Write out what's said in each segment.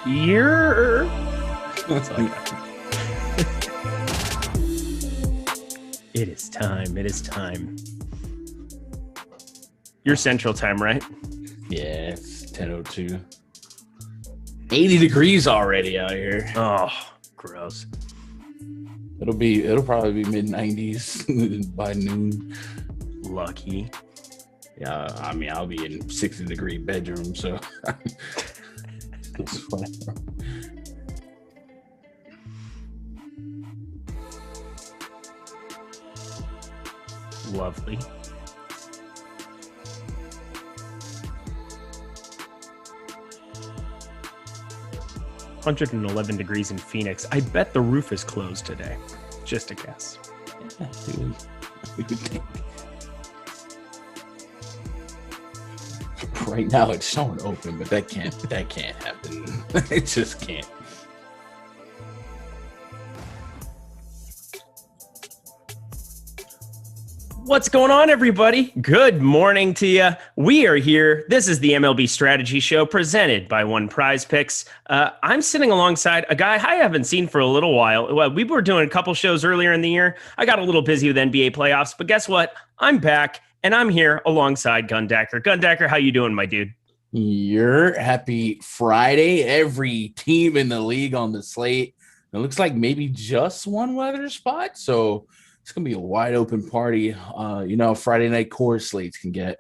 Year. That's all I got. It is time. It is time. You're Central Time, right? Yeah, it's 10:02. 80 degrees already out here. Oh, gross. It'll probably be mid-90s by noon. Lucky. Yeah, I mean, I'll be in 60-degree bedroom, so it's fine. Lovely. $111 degrees in Phoenix. I bet the roof is closed today. Just a guess. Yeah, you would think. Right now it's showing open, but that can't happen. It just can't. What's going on, everybody? Good morning to you. We are here. This is the MLB Strategy Show presented by PrizePicks. I'm sitting alongside a guy I haven't seen for a little while. Well, we were doing a couple shows earlier in the year. I got a little busy with NBA playoffs, but guess what? I'm back, and I'm here alongside Gundacker. Gundacker, how you doing, my dude? Happy Friday. Every team in the league on the slate. It looks like maybe just one weather spot, so it's going to be a wide open party. Friday night core slates can get.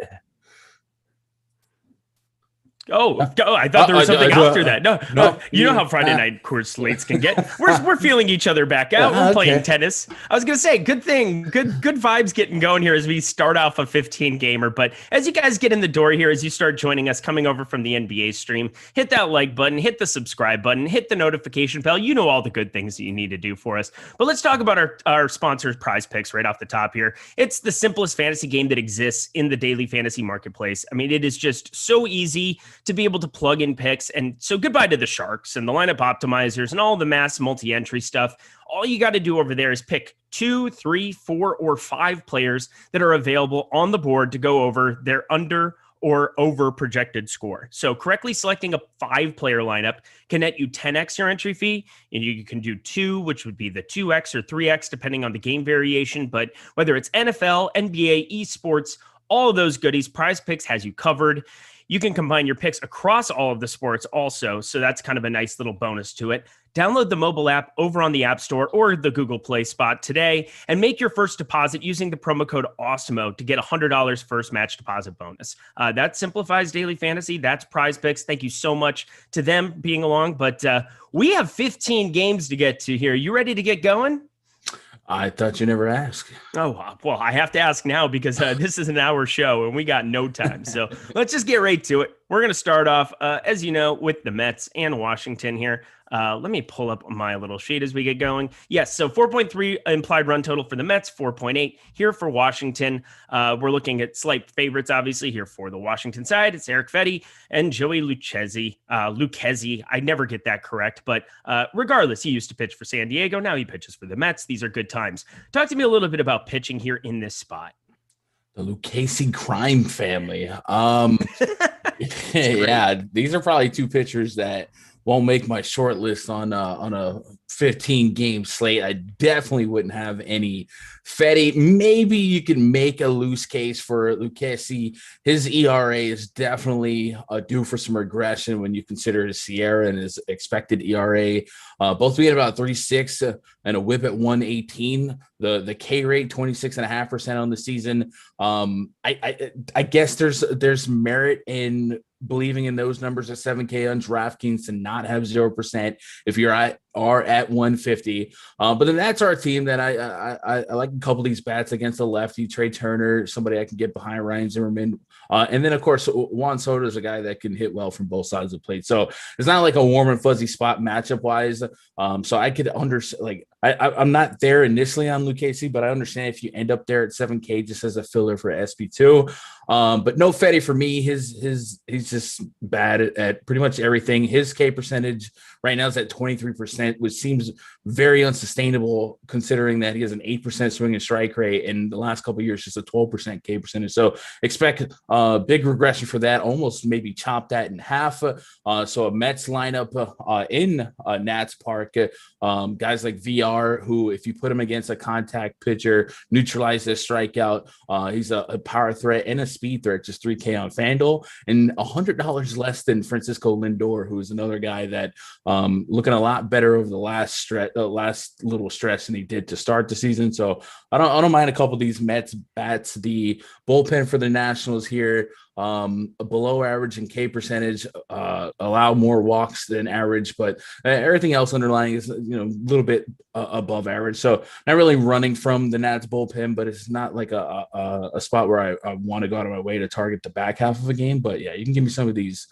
Oh, I thought there was something after that. No, you know how Friday night course slates can get. We're feeling each other back out. We're playing tennis. I was gonna say, good thing, good vibes getting going here as we start off a 15 gamer. But as you guys get in the door here, as you start joining us, coming over from the NBA stream, hit that like button, hit the subscribe button, hit the notification bell. You know all the good things that you need to do for us. But let's talk about our sponsors, PrizePicks, right off the top here. It's the simplest fantasy game that exists in the daily fantasy marketplace. I mean, it is just so easy to be able to plug in picks. And so goodbye to the sharks and the lineup optimizers and all the mass multi-entry stuff. All you got to do over there is pick 2, 3, 4, or 5 players that are available on the board to go over their under or over projected score. So correctly selecting a 5-player lineup can net you 10x your entry fee, and you can do 2, which would be the 2x or 3x depending on the game variation. But whether it's NFL, NBA, esports, all of those goodies, PrizePicks has you covered. You can combine your picks across all of the sports also, so that's kind of a nice little bonus to it. Download the mobile app over on the App Store or the Google Play spot today and make your first deposit using the promo code Awesemo to get $100 first match deposit bonus. That simplifies daily fantasy. That's PrizePicks. Thank you so much to them being along. But we have 15 games to get to here. You ready to get going? I thought you never asked. Oh, well, I have to ask now because this is an hour show and we got no time. So let's just get right to it. We're going to start off, as you know, with the Mets and Washington here. Let me pull up my little sheet as we get going. Yes, so 4.3 implied run total for the Mets, 4.8 here for Washington. We're looking at slight favorites, obviously, here for the Washington side. It's Eric Fetty and Joey Lucchesi. I never get that correct, but regardless, he used to pitch for San Diego. Now he pitches for the Mets. These are good times. Talk to me a little bit about pitching here in this spot. The Lucchesi crime family. Yeah, these are probably two pitchers that won't make my short list on a 15 game slate. I definitely wouldn't have any Fetty. Maybe you can make a loose case for Lucchesi. His ERA is definitely due for some regression when you consider his Sierra and his expected ERA. Both being about 36 and a whip at 118. The K rate 26.5% on the season. I guess there's merit in believing in those numbers at 7K on DraftKings to not have 0% if you're at 150. But then that's our team that I like a couple of these bats against the lefty, Trey Turner, somebody I can get behind, Ryan Zimmerman. And then, of course, Juan Soto is a guy that can hit well from both sides of the plate. So it's not like a warm and fuzzy spot matchup-wise. So I could I'm not there initially on Lucchesi, but I understand if you end up there at 7K just as a filler for SP2. But no Fetty for me. He's just bad at pretty much everything. His K percentage right now is at 23%, which seems very unsustainable considering that he has an 8% swing and strike rate, and the last couple of years just a 12% K percentage. So expect big regression for that. Almost maybe chop that in half. So a Mets lineup in Nats Park, guys like VR, who if you put him against a contact pitcher, neutralize their strikeout. He's a power threat and a speed threat, just 3K on FanDuel, and $100 less than Francisco Lindor, who is another guy that looking a lot better over the last little stretch than he did to start the season. So I don't mind a couple of these Mets bats. The bullpen for the Nationals here, below average in K percentage, allow more walks than average, but everything else underlying is a little bit above average. So not really running from the Nats bullpen, but it's not like a spot where I want to go out of my way to target the back half of a game. But yeah, you can give me some of these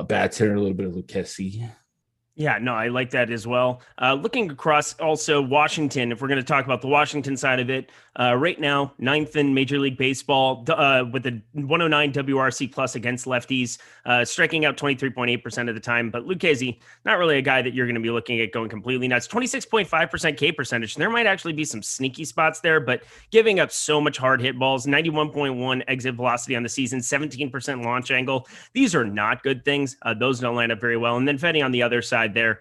bats here, a little bit of Lucchesi. Yeah, no, I like that as well. Looking across also Washington, if we're going to talk about the Washington side of it, right now, 9th in Major League Baseball with a 109 WRC plus against lefties, striking out 23.8% of the time. But Lucchesi, not really a guy that you're going to be looking at going completely nuts. 26.5% K percentage. There might actually be some sneaky spots there, but giving up so much hard hit balls, 91.1 exit velocity on the season, 17% launch angle. These are not good things. Those don't line up very well. And then Fetty on the other side there,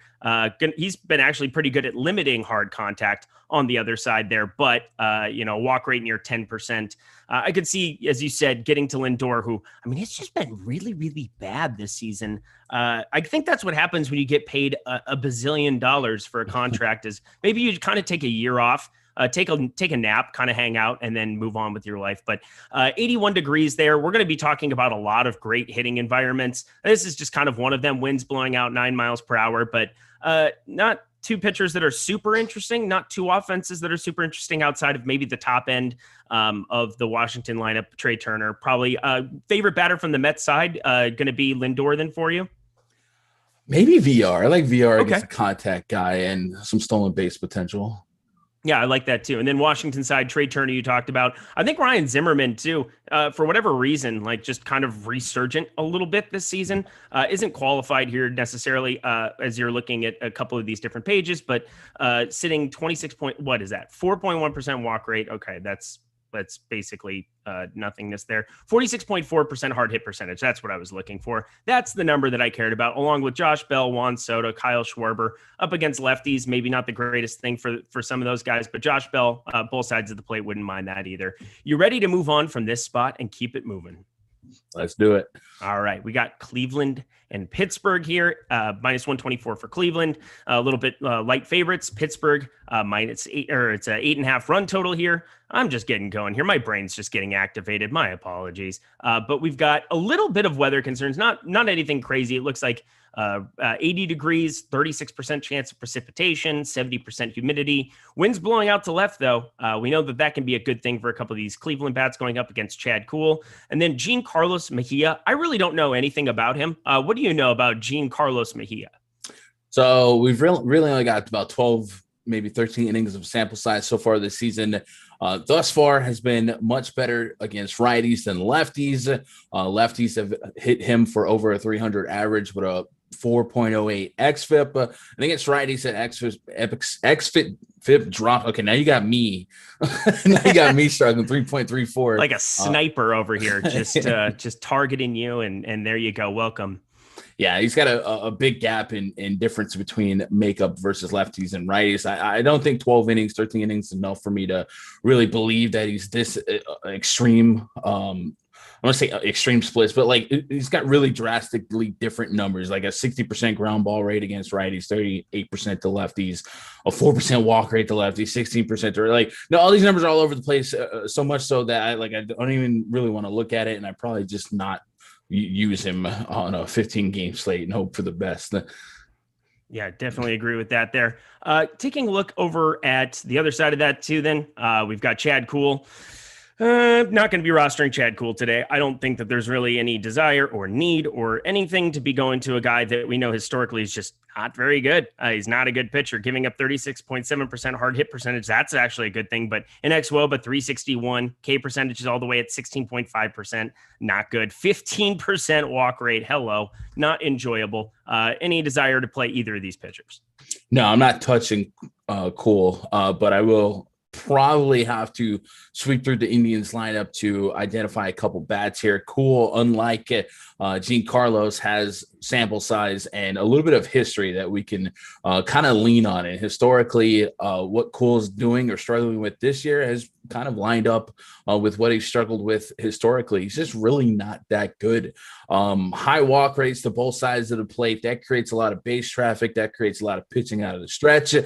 he's been actually pretty good at limiting hard contact on the other side there, but walk rate near 10%. I could see, as you said, getting to Lindor, who, I mean, it's just been really, really bad this season. I think that's what happens when you get paid a bazillion dollars for a contract is maybe you kind of take a year off, take a nap, kind of hang out, and then move on with your life. But 81 degrees there. We're going to be talking about a lot of great hitting environments. This is just kind of one of them, winds blowing out 9 miles per hour, but not two pitchers that are super interesting, not two offenses that are super interesting outside of maybe the top end of the Washington lineup. Trey Turner, probably favorite batter from the Mets side, going to be Lindor then for you? Maybe VR. I like VR against a contact guy and some stolen base potential. Yeah, I like that too. And then Washington side, Trey Turner, you talked about. I think Ryan Zimmerman too, for whatever reason, like just kind of resurgent a little bit this season. Isn't qualified here necessarily as you're looking at a couple of these different pages, but sitting 4.1% walk rate. Okay, that's basically nothingness there. 46.4% hard hit percentage. That's what I was looking for. That's the number that I cared about, along with Josh Bell, Juan Soto, Kyle Schwarber up against lefties. Maybe not the greatest thing for some of those guys, but Josh Bell, both sides of the plate, wouldn't mind that either. You ready to move on from this spot and keep it moving? Let's do it. All right. We got Cleveland and Pittsburgh here. Minus 124 for Cleveland. A little bit light favorites. Pittsburgh -8, or it's a 8.5 run total here. I'm just getting going here. My brain's just getting activated. My apologies. But we've got a little bit of weather concerns. Not anything crazy. It looks like 80 degrees, 36% chance of precipitation, 70% humidity. Winds blowing out to left, though. We know that can be a good thing for a couple of these Cleveland bats going up against Chad Kuhl. And then Giancarlo Mejia. I really don't know anything about him. What do you know about Giancarlo Mejia? So we've really only got about 12, maybe 13 innings of sample size so far this season. Thus far has been much better against righties than lefties. Lefties have hit him for over a 300 average with a 4.08 xFIP. And against righties at xFIP drop. Okay, now you got me. Now you got me struggling 3.34. Like a sniper over here, just targeting you, and there you go. Welcome. Yeah, he's got a big gap in difference between makeup versus lefties and righties. I don't think 12 innings, 13 innings is enough for me to really believe that he's this extreme. I want to say extreme splits, but like he's got really drastically different numbers, like a 60% ground ball rate against righties, 38% to lefties, a 4% walk rate to lefties, 16% to all these numbers are all over the place. So much so that I don't even really want to look at it. And I probably just not use him on a 15-game slate and hope for the best. Yeah, definitely agree with that there. Taking a look over at the other side of that too, then we've got Chad Kuhl. Not going to be rostering Chad Kuhl today. I don't think that there's really any desire or need or anything to be going to a guy that we know historically is just not very good. He's not a good pitcher, giving up 36.7% hard hit percentage. That's actually a good thing, but in xWOBA 361, K percentage is all the way at 16.5%. Not good. 15% walk rate. Hello. Not enjoyable. Any desire to play either of these pitchers? No, I'm not touching Kuhl, but I will probably have to sweep through the Indians lineup to identify a couple bats here. Kuhl, unlike Giancarlo, has sample size and a little bit of history that we can kind of lean on. And historically, what Kuhl's doing or struggling with this year has kind of lined up with what he struggled with historically. He's just really not that good. High walk rates to both sides of the plate. That creates a lot of base traffic. That creates a lot of pitching out of the stretch.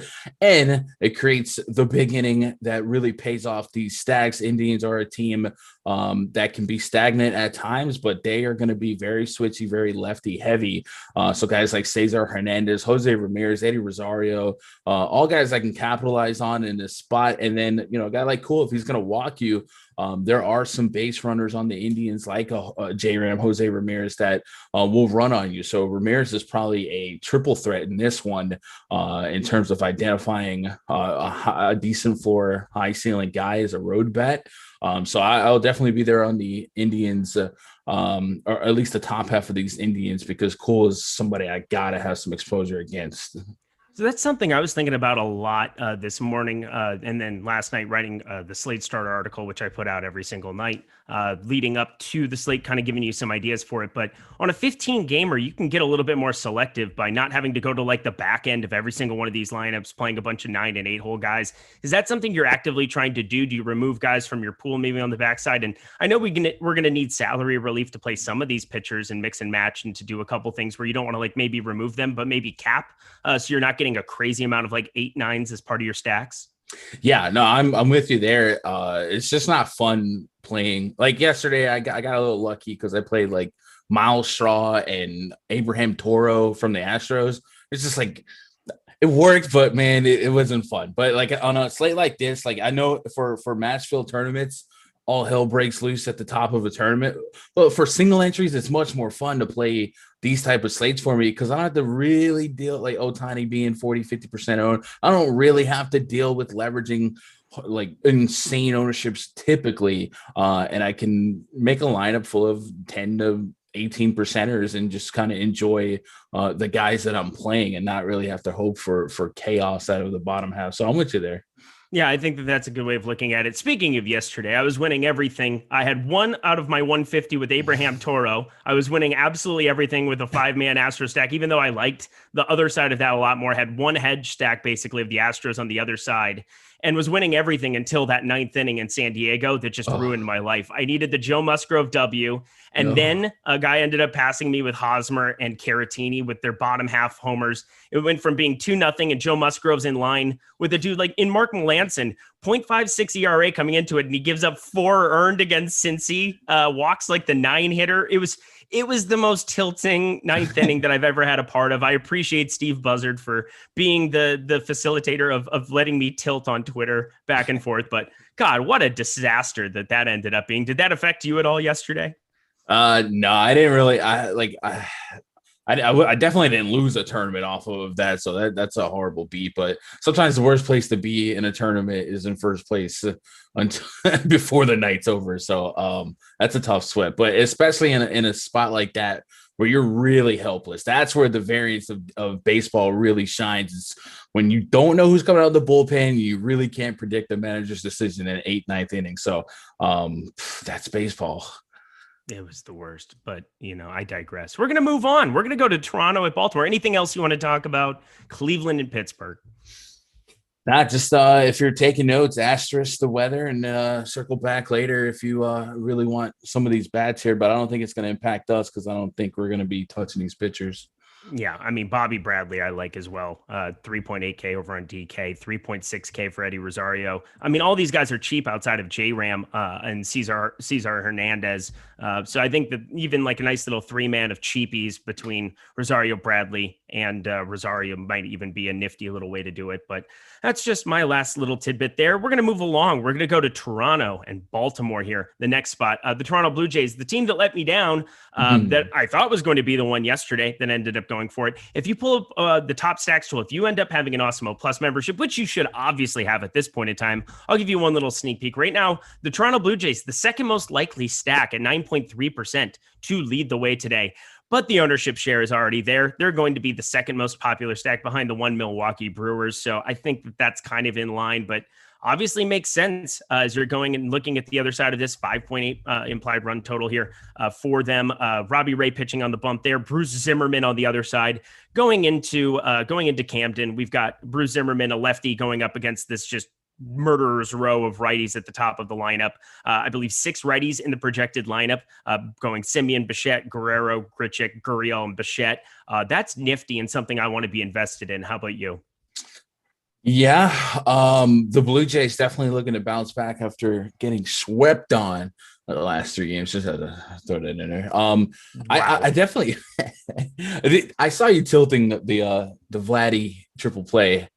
And it creates the big inning that really pays off these stacks. Indians are a team that can be stagnant at times, but they are going to be very switchy, very lefty heavy. So guys like Cesar Hernandez, Jose Ramirez, Eddie Rosario, all guys I can capitalize on in this spot. And then, a guy like Kuhl, if he's going to walk you, there are some base runners on the Indians like J-Ram, Jose Ramirez that will run on you. So Ramirez is probably a triple threat in this one in terms of identifying a decent floor, high ceiling guy as a road bet. So I'll definitely be there on the Indians, or at least the top half of these Indians, because Kuhl is somebody I got to have some exposure against. So that's something I was thinking about a lot this morning, and then last night writing the Slate Starter article, which I put out every single night leading up to the slate, kind of giving you some ideas for it. But on a 15-gamer, you can get a little bit more selective by not having to go to like the back end of every single one of these lineups, playing a bunch of 9 and 8 hole guys. Is that something you're actively trying to do? Do you remove guys from your pool maybe on the backside? And I know we're going to need salary relief to play some of these pitchers and mix and match and to do a couple things where you don't want to like maybe remove them, but maybe cap so you're not getting a crazy amount of like 8-9s as part of your stacks. Yeah, no, I'm with you there. It's just not fun playing. Like yesterday, I got a little lucky because I played like Miles Straw and Abraham Toro from the Astros. It's just like it worked, but man, it wasn't fun. But like on a slate like this, like I know for match field tournaments, all hell breaks loose at the top of a tournament. But for single entries, it's much more fun to play these type of slates for me because I don't have to really deal like Ohtani being 40-50% owned. I don't really have to deal with leveraging like insane ownerships typically, and I can make a lineup full of 10 to 18 percenters and just kind of enjoy the guys that I'm playing and not really have to hope for chaos out of the bottom half. So I'm with you there. Yeah, I think that's a good way of looking at it. Speaking of yesterday, I was winning everything. I had 1 out of my 150 with Abraham Toro. I was winning absolutely everything with a 5-man Astro stack, even though I liked the other side of that a lot more. Had one hedge stack basically of the Astros on the other side and was winning everything until that 9th inning in San Diego that just ruined my life. I needed the Joe Musgrove W. And then a guy ended up passing me with Hosmer and Caratini with their bottom half homers. It went from being 2-0 and Joe Musgrove's in line with a dude like in Mark Melanson, 0.56 ERA coming into it. And he gives up 4 earned against Cincy, walks like the 9 hitter. It was the most tilting 9th inning that I've ever had a part of. I appreciate Steve Buzzard for being the facilitator of letting me tilt on Twitter back and forth. But God, what a disaster that ended up being. Did that affect you at all yesterday? No, I didn't really. I definitely didn't lose a tournament off of that. So that's a horrible beat. But sometimes the worst place to be in a tournament is in first place until before the night's over. So that's a tough sweat. But especially in a spot like that where you're really helpless, that's where the variance of baseball really shines. It's when you don't know who's coming out of the bullpen, you really can't predict the manager's decision in 8th, 9th inning. So that's baseball. It was the worst, but I digress. We're going to move on. We're going to go to Toronto at Baltimore. Anything else you want to talk about? Cleveland and Pittsburgh. Not just if you're taking notes, asterisk the weather and circle back later if you really want some of these bats here, but I don't think it's going to impact us because I don't think we're going to be touching these pitchers. Yeah, I mean, Bobby Bradley I like as well. 3.8K over on DK, 3.6K for Eddie Rosario. I mean, all these guys are cheap outside of J-Ram and Cesar Hernandez. So I think that even like a nice little 3-man of cheapies between Rosario, Bradley, and Rosario might even be a nifty little way to do it. But that's just my last little tidbit there. We're going to move along. We're going to go to Toronto and Baltimore here, the next spot. The Toronto Blue Jays, the team that let me down, that I thought was going to be the one yesterday that ended up going for it. If you pull up the top stacks tool, if you end up having an Awesemo Plus membership, which you should obviously have at this point in time, I'll give you one little sneak peek. Right now, the Toronto Blue Jays, the second most likely stack at 9.3% to lead the way today. But the ownership share is already there. They're going to be the second most popular stack behind the one Milwaukee Brewers. So I think that's kind of in line, but obviously makes sense as you're going and looking at the other side of this 5.8 implied run total here for them. Robbie Ray pitching on the bump there. Bruce Zimmerman on the other side. Going into Camden, we've got Bruce Zimmerman, a lefty, going up against this just murderer's row of righties at the top of the lineup. I believe 6 righties in the projected lineup, going Simeon, Bichette, Guerrero, Grichuk, Gurriel, and Bichette. That's nifty and something I want to be invested in. How about you? Yeah, the Blue Jays definitely looking to bounce back after getting swept on the last 3 games. Just had to throw that in there. Wow. I definitely I saw you tilting the Vladdy triple play.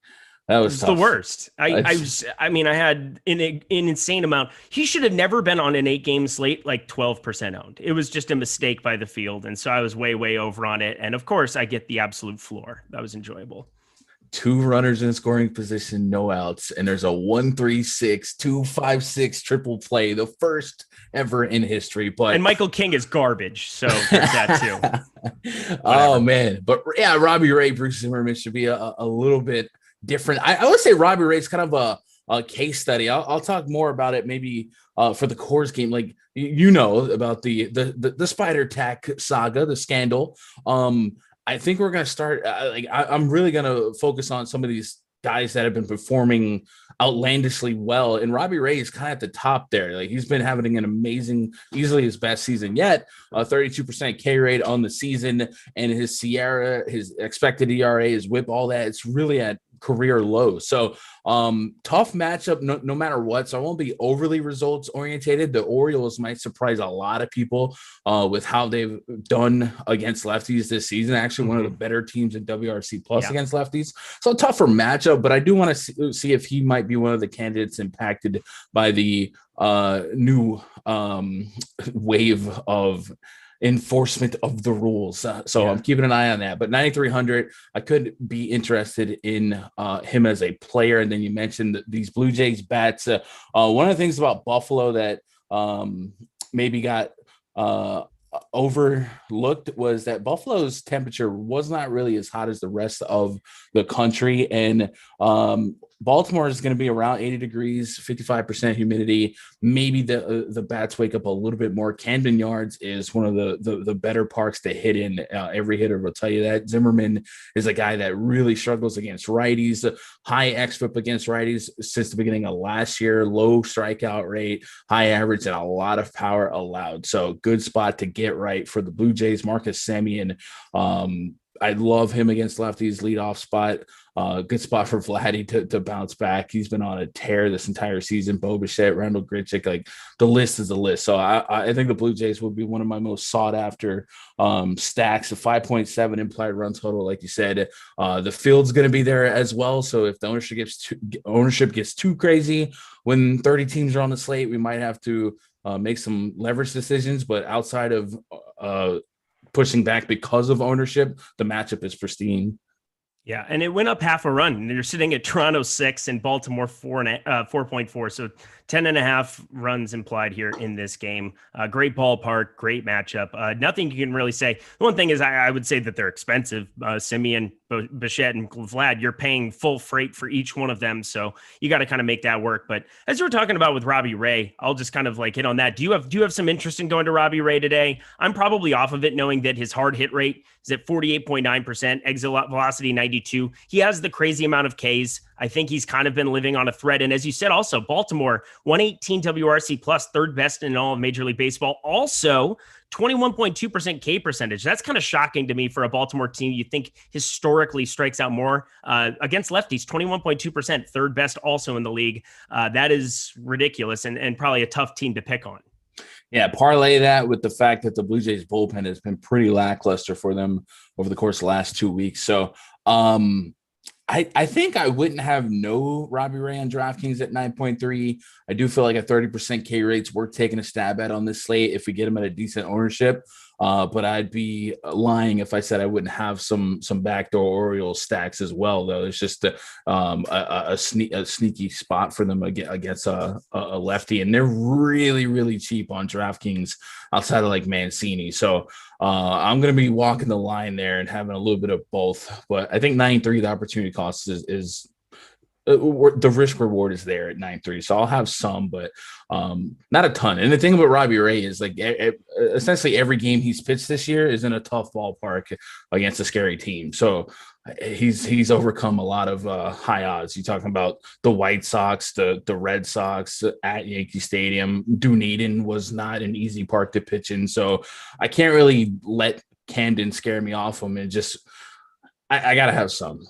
That was the worst. I had an insane amount. He should have never been on an 8-game slate, like 12% owned. It was just a mistake by the field. And so I was way, way over on it. And of course I get the absolute floor. That was enjoyable. 2 runners in scoring position, no outs. And there's a 1-3-6, 2-5-6 triple play, the first ever in history. And Michael King is garbage. So there's that too. Oh man. But yeah, Robbie Ray, Bruce Zimmerman should be a little bit different. I would say Robbie Ray is kind of a case study. I'll talk more about it maybe for the Coors game. Like about the Spider Tack saga, the scandal. I think we're gonna start. I'm really gonna focus on some of these guys that have been performing outlandishly well, and Robbie Ray is kind of at the top there. Like he's been having an amazing, easily his best season yet. 32% K rate on the season, and his Sierra, his expected ERA, his WHIP, all that. It's really at career low. So tough matchup no matter what. So I won't be overly results orientated. The Orioles might surprise a lot of people with how they've done against lefties this season. Actually, one of the better teams in WRC plus against lefties. So tougher matchup, but I do want to see if he might be one of the candidates impacted by the new wave of enforcement of the rules. I'm keeping an eye on that. But 9,300, I could be interested in him as a player. And then you mentioned these Blue Jays bats. One of the things about Buffalo that maybe got overlooked was that Buffalo's temperature was not really as hot as the rest of the country. And Baltimore is going to be around 80 degrees, 55% humidity. Maybe the bats wake up a little bit more. Camden Yards is one of the better parks to hit in. Every hitter will tell you that. Zimmerman is a guy that really struggles against righties. High xFIP against righties since the beginning of last year. Low strikeout rate, high average, and a lot of power allowed. So good spot to get right for the Blue Jays. Marcus Semien, I love him against lefties, leadoff spot. Good spot for Vladdy to bounce back. He's been on a tear this entire season. Bo Bichette, Randall Grichuk, like the list is a list. So I think the Blue Jays will be one of my most sought after stacks. A 5.7 implied run total, like you said. The field's going to be there as well. So if the ownership gets too crazy when 30 teams are on the slate, we might have to make some leverage decisions. But outside of pushing back because of ownership, the matchup is pristine. Yeah, and it went up half a run. You're sitting at Toronto 6 and Baltimore 4.4. So 10.5 runs implied here in this game. Great ballpark, great matchup. Nothing you can really say. The one thing is I would say that they're expensive. Semien, Bichette, and Vlad, you're paying full freight for each one of them. So you got to kind of make that work. But as you were talking about with Robbie Ray, I'll just kind of like hit on that. Do you have some interest in going to Robbie Ray today? I'm probably off of it, knowing that his hard hit rate is at 48.9%, exit velocity 92. He has the crazy amount of Ks. I think he's kind of been living on a thread. And as you said, also Baltimore, 118 WRC plus, third best in all of Major League Baseball. Also 21.2% K percentage. That's kind of shocking to me for a Baltimore team. You think historically strikes out more against lefties, 21.2%, third best also in the league. That is ridiculous and probably a tough team to pick on. Yeah, parlay that with the fact that the Blue Jays bullpen has been pretty lackluster for them over the course of the last 2 weeks. So I think I wouldn't have no Robbie Ray on DraftKings at 9.3. I do feel like a 30% K rate's worth taking a stab at on this slate if we get him at a decent ownership. But I'd be lying if I said I wouldn't have some backdoor Orioles stacks as well, though. It's just a sneaky spot for them against a lefty, and they're really, really cheap on DraftKings outside of like Mancini. So I'm going to be walking the line there and having a little bit of both. But I think 9.3, the opportunity cost is the risk reward is there at 9.3. So I'll have some, but not a ton. And the thing about Robbie Ray is like essentially every game he's pitched this year is in a tough ballpark against a scary team. So he's overcome a lot of high odds. You're talking about the White Sox, the Red Sox at Yankee Stadium. Dunedin was not an easy park to pitch in. So I can't really let Camden scare me off him, and just I got to have some.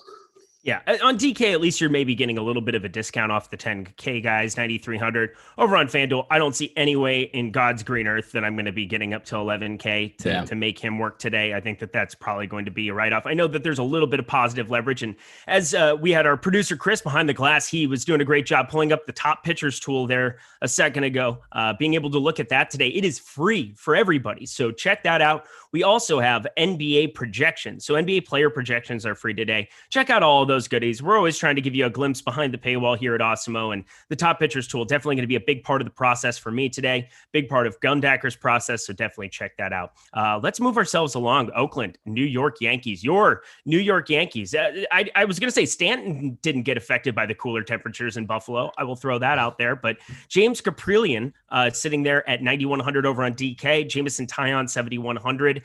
Yeah, on DK, at least you're maybe getting a little bit of a discount off the 10K guys, 9,300. Over on FanDuel, I don't see any way in God's green earth that I'm going to be getting up to 11K to make him work today. I think that that's probably going to be a write-off. I know that there's a little bit of positive leverage, and as we had our producer Chris behind the glass, he was doing a great job pulling up the top pitchers tool there a second ago, being able to look at that today. It is free for everybody, so check that out. We also have NBA projections. So NBA player projections are free today. Check out all of those goodies. We're always trying to give you a glimpse behind the paywall here at Awesemo, and the top pitchers tool definitely going to be a big part of the process for me today, big part of Gundacker's process. So definitely check that out. Let's move ourselves along. Oakland, New York Yankees, your New York Yankees. I was going to say Stanton didn't get affected by the cooler temperatures in Buffalo. I will throw that out there, but James Caprillion sitting there at 9,100 over on DK, Jameson Taillon 7,100.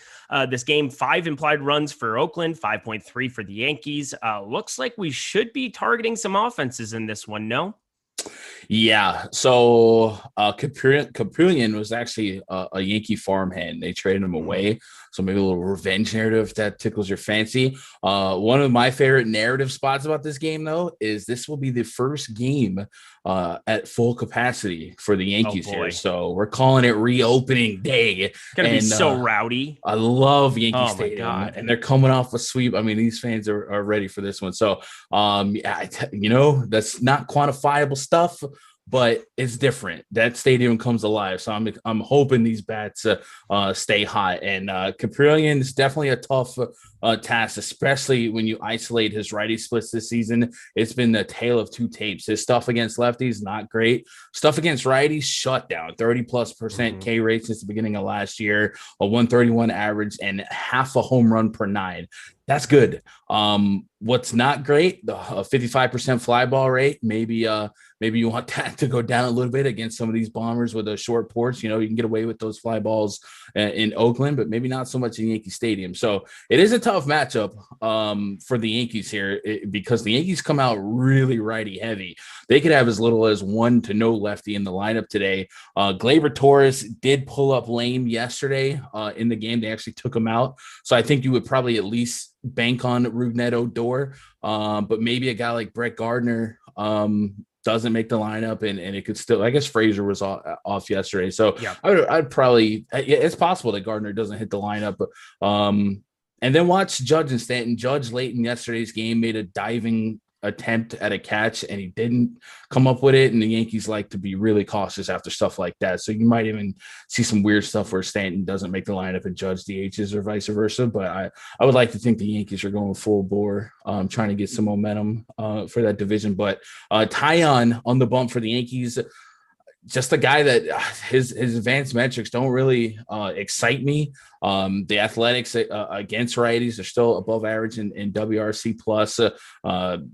This game, 5 implied runs for Oakland, 5.3 for the Yankees. Looks like we should be targeting some offenses in this one, no? Yeah. So Caprillion was actually a Yankee farmhand. They traded him away. So maybe a little revenge narrative if that tickles your fancy. One of my favorite narrative spots about this game, though, is this will be the first game at full capacity for the Yankees here. So we're calling it reopening day. It's going to be so rowdy. I love Yankee Stadium. My God. And they're coming off a sweep. I mean, these fans are ready for this one. So, that's not quantifiable stuff, but it's different. That stadium comes alive. So I'm hoping these bats stay hot. And Caprillion is definitely a tough task, especially when you isolate his righty splits this season. It's been the tale of two tapes. His stuff against lefties, not great. Stuff against righties, shut down. 30+% K rate since the beginning of last year, a 131 average, and half a home run per 9. That's good. What's not great, the 55% fly ball rate. Maybe you want that to go down a little bit against some of these bombers with a short porch. You can get away with those fly balls in Oakland, but maybe not so much in Yankee Stadium. So it is a tough matchup for the Yankees here because the Yankees come out really righty heavy. They could have as little as 1 to no lefty in the lineup today. Gleyber Torres did pull up lame yesterday in the game. They actually took him out. So I think you would probably at least bank on Rougned Odor, but maybe a guy like Brett Gardner doesn't make the lineup, and it could still. I guess Frazier was off yesterday, so yeah. I'd probably. It's possible that Gardner doesn't hit the lineup, and then watch Judge and Stanton. Judge late in yesterday's game made a diving attempt at a catch, and he didn't come up with it. And the Yankees like to be really cautious after stuff like that. So you might even see some weird stuff where Stanton doesn't make the lineup and Judge DHs or vice versa. But I would like to think the Yankees are going full bore, trying to get some momentum for that division. But Tyon on the bump for the Yankees. Just a guy that his advanced metrics don't really excite me. The athletics against righties are still above average in WRC plus.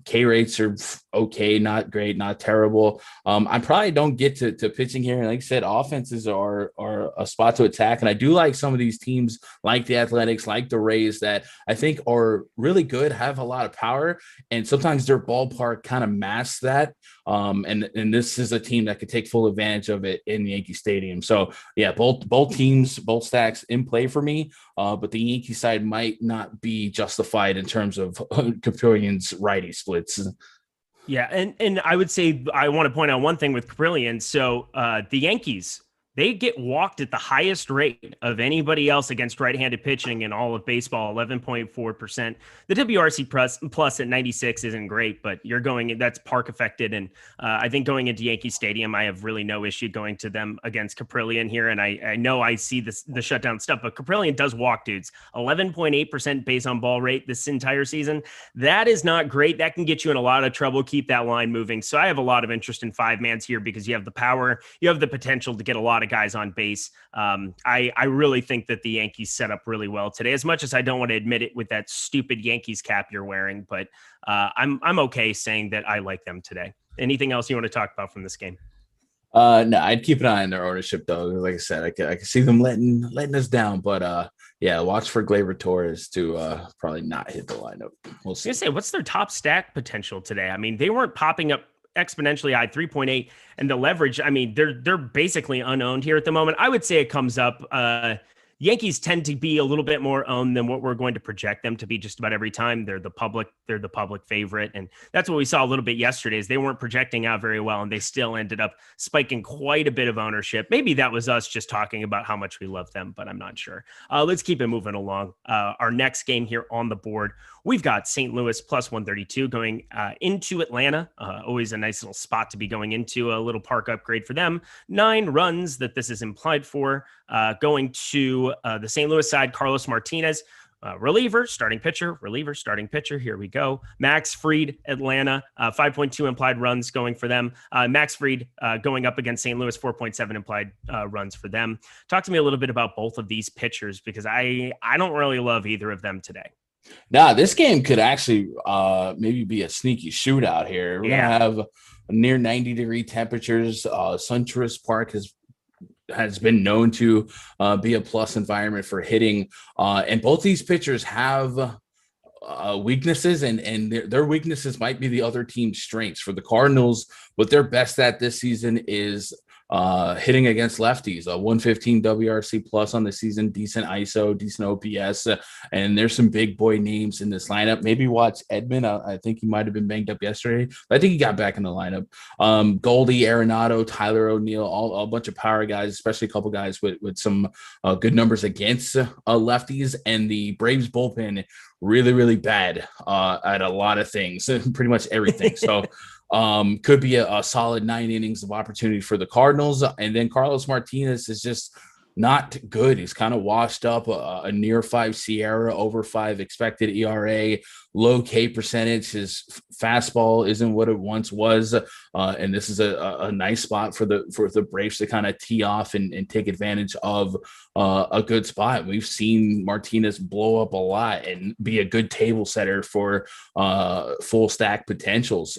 K rates are okay, not great, not terrible. I probably don't get to pitching here. And like I said, offenses are a spot to attack. And I do like some of these teams like the Athletics, like the Rays, that I think are really good, have a lot of power. And sometimes their ballpark kind of masks that. And this is a team that could take full advantage of it in Yankee Stadium. So yeah, both teams, both stacks in play for me. But the Yankee side might not be justified in terms of Caprillian's righty splits. Yeah, and I would say I want to point out one thing with Caprillion. So the Yankees, they get walked at the highest rate of anybody else against right-handed pitching in all of baseball, 11.4%. The WRC plus at 96 isn't great, but that's park affected. And I think going into Yankee Stadium, I have really no issue going to them against Caprillion here. And I know I see the shutdown stuff, but Caprillion does walk dudes. 11.8% base on ball rate this entire season. That is not great. That can get you in a lot of trouble. Keep that line moving. So I have a lot of interest in 5-mans here because you have the power, you have the potential to get a lot of guys on base. I really think that the Yankees set up really well today, as much as I don't want to admit it with that stupid Yankees cap you're wearing, but I'm okay saying that I like them today. Anything else you want to talk about from this game? No, I'd keep an eye on their ownership though. Like I said, I can see them letting us down, but yeah, watch for Gleyber Torres to probably not hit the lineup. We'll see. I was gonna say, what's their top stack potential today? I mean, they weren't popping up exponentially high, 3.8, and the leverage, I mean, they're basically unowned here at the moment. I would say it comes up. Yankees tend to be a little bit more owned than what we're going to project them to be just about every time. They're the public favorite. And that's what we saw a little bit yesterday is they weren't projecting out very well, and they still ended up spiking quite a bit of ownership. Maybe that was us just talking about how much we love them, but I'm not sure. Let's keep it moving along. Our next game here on the board, we've got St. Louis plus 132 going into Atlanta. Always a nice little spot to be going into, a little park upgrade for them. 9 runs that this is implied for. Going to the St. Louis side, Carlos Martinez, reliever, starting pitcher. Here we go. Max Fried, Atlanta, 5.2 implied runs going for them. Max Fried going up against St. Louis, 4.7 implied runs for them. Talk to me a little bit about both of these pitchers, because I don't really love either of them today. Nah, this game could actually maybe be a sneaky shootout here. We're gonna have near 90-degree temperatures. SunTrust Park has been known to be a plus environment for hitting, and both these pitchers have weaknesses, and their weaknesses might be the other team's strengths. For the Cardinals, what they're best at this season is hitting against lefties, a 115 WRC plus on the season, decent ISO, decent OPS, and there's some big boy names in this lineup. Maybe watch Edman. I think he might have been banged up yesterday, but I think he got back in the lineup. Goldie, Arenado, Tyler O'Neill, all a bunch of power guys, especially a couple guys with some good numbers against lefties. And the Braves bullpen really, really bad at a lot of things, pretty much everything. So could be a solid 9 innings of opportunity for the Cardinals. And then Carlos Martinez is just not good. He's kind of washed up, a near 5 Sierra, over 5 expected ERA, low K percentage. His fastball isn't what it once was. And this is a nice spot for the Braves to kind of tee off and take advantage of a good spot. We've seen Martinez blow up a lot and be a good table setter for full stack potentials.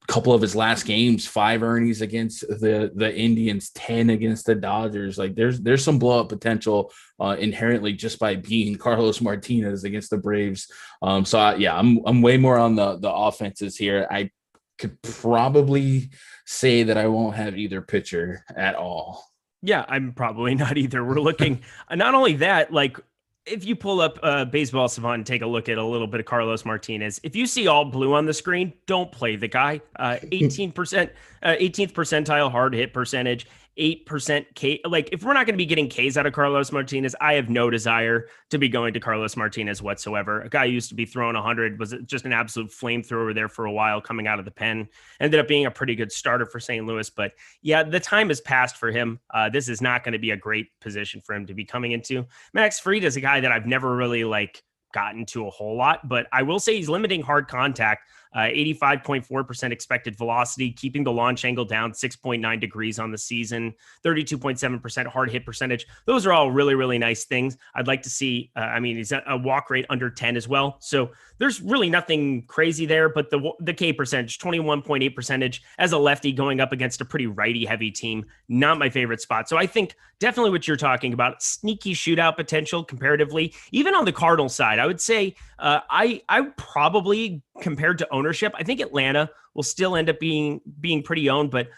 Couple of his last games, 5 earnings against the Indians, 10 against the Dodgers. Like there's some blow up potential inherently just by being Carlos Martinez against the Braves. I'm way more on the offenses here. I could probably say that I won't have either pitcher at all. Yeah, I'm probably not either. We're looking, not only that, like if you pull up Baseball Savant and take a look at a little bit of Carlos Martinez, if you see all blue on the screen, don't play the guy. 18%, 18th percentile hard hit percentage, 8% K. Like if we're not going to be getting Ks out of Carlos Martinez, I have no desire to be going to Carlos Martinez whatsoever. A guy who used to be throwing 100, was just an absolute flamethrower there for a while coming out of the pen. Ended up being a pretty good starter for St. Louis. But yeah, the time has passed for him. This is not going to be a great position for him to be coming into. Max Fried is a guy that I've never really gotten to a whole lot, but I will say he's limiting hard contact. 85.4% expected velocity, keeping the launch angle down 6.9 degrees on the season, 32.7% hard hit percentage. Those are all really, really nice things. I'd like to see, he's a walk rate under 10 as well. So there's really nothing crazy there, but the K percentage, 21.8 percentage as a lefty going up against a pretty righty heavy team, not my favorite spot. So I think definitely what you're talking about, sneaky shootout potential comparatively, even on the Cardinals side, I would say I probably, compared to ownership, I think Atlanta will still end up being pretty owned, but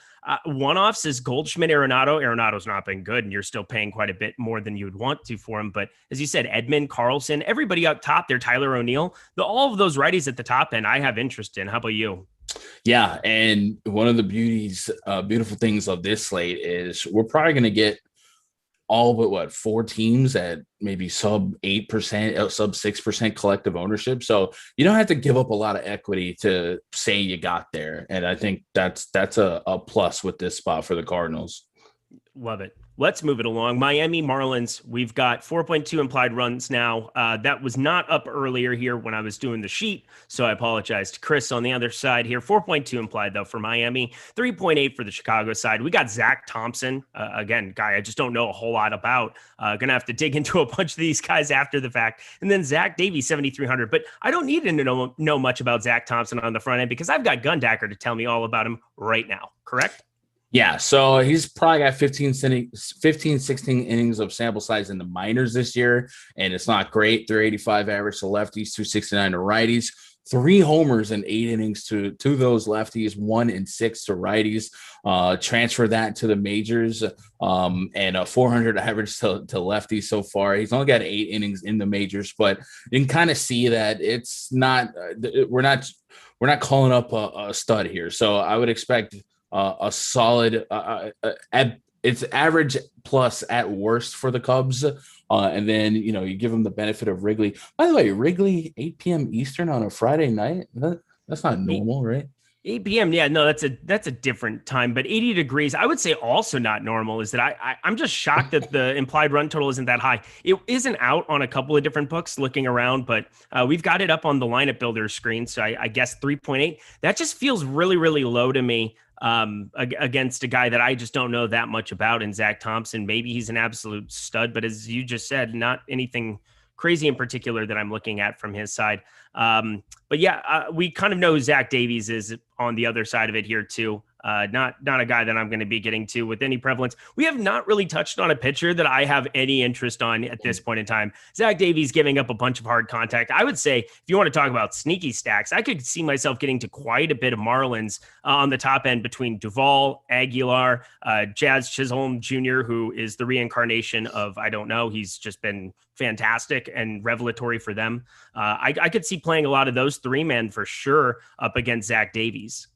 one-offs is Goldschmidt, Arenado. Arenado's not been good, and you're still paying quite a bit more than you would want to for him. But as you said, Edman, Carlson, everybody up top there, Tyler O'Neill, all of those righties at the top end, I have interest in. How about you? Yeah, and one of the beautiful things of this slate is we're probably going to get all but 4 teams at maybe sub 8%, sub 6% collective ownership. So you don't have to give up a lot of equity to say you got there. And I think that's a plus with this spot for the Cardinals. Love it. Let's move it along. Miami Marlins, we've got 4.2 implied runs now. That was not up earlier here when I was doing the sheet, so I apologize to Chris on the other side here. 4.2 implied, though, for Miami. 3.8 for the Chicago side. We got Zach Thompson, again, guy I just don't know a whole lot about. Going to have to dig into a bunch of these guys after the fact. And then Zach Davies, 7,300. But I don't need to know much about Zach Thompson on the front end because I've got Gundacker to tell me all about him right now, correct? Yeah, so he's probably got 15, 16 innings of sample size in the minors this year, and it's not great. 385 average to lefties, 269 to righties, 3 homers and 8 innings to those lefties, 1 and 6 to righties. Transfer that to the majors, and a 400 average to lefties so far. He's only got 8 innings in the majors, but you can kind of see that it's not. We're not calling up a stud here, so I would expect a solid it's average plus at worst for the Cubs. And then, you give them the benefit of Wrigley. By the way, Wrigley, 8 p.m. Eastern on a Friday night. That's not normal, right? 8 p.m. Yeah, no, that's a different time, but 80 degrees, I would say also not normal is that I'm just shocked that the implied run total isn't that high. It isn't out on a couple of different books looking around, but we've got it up on the lineup builder screen. So I guess 3.8, that just feels really, really low to me. Against a guy that I just don't know that much about in Zach Thompson. Maybe he's an absolute stud, but as you just said, not anything crazy in particular that I'm looking at from his side. But yeah, we kind of know who Zach Davies is on the other side of it here too. Not a guy that I'm going to be getting to with any prevalence. We have not really touched on a pitcher that I have any interest on at this point in time. Zach Davies giving up a bunch of hard contact. I would say if you want to talk about sneaky stacks, I could see myself getting to quite a bit of Marlins on the top end between Duvall, Aguilar, Jazz Chisholm Jr., who is the reincarnation of, I don't know, he's just been fantastic and revelatory for them. I could see playing a lot of those 3 men for sure up against Zach Davies.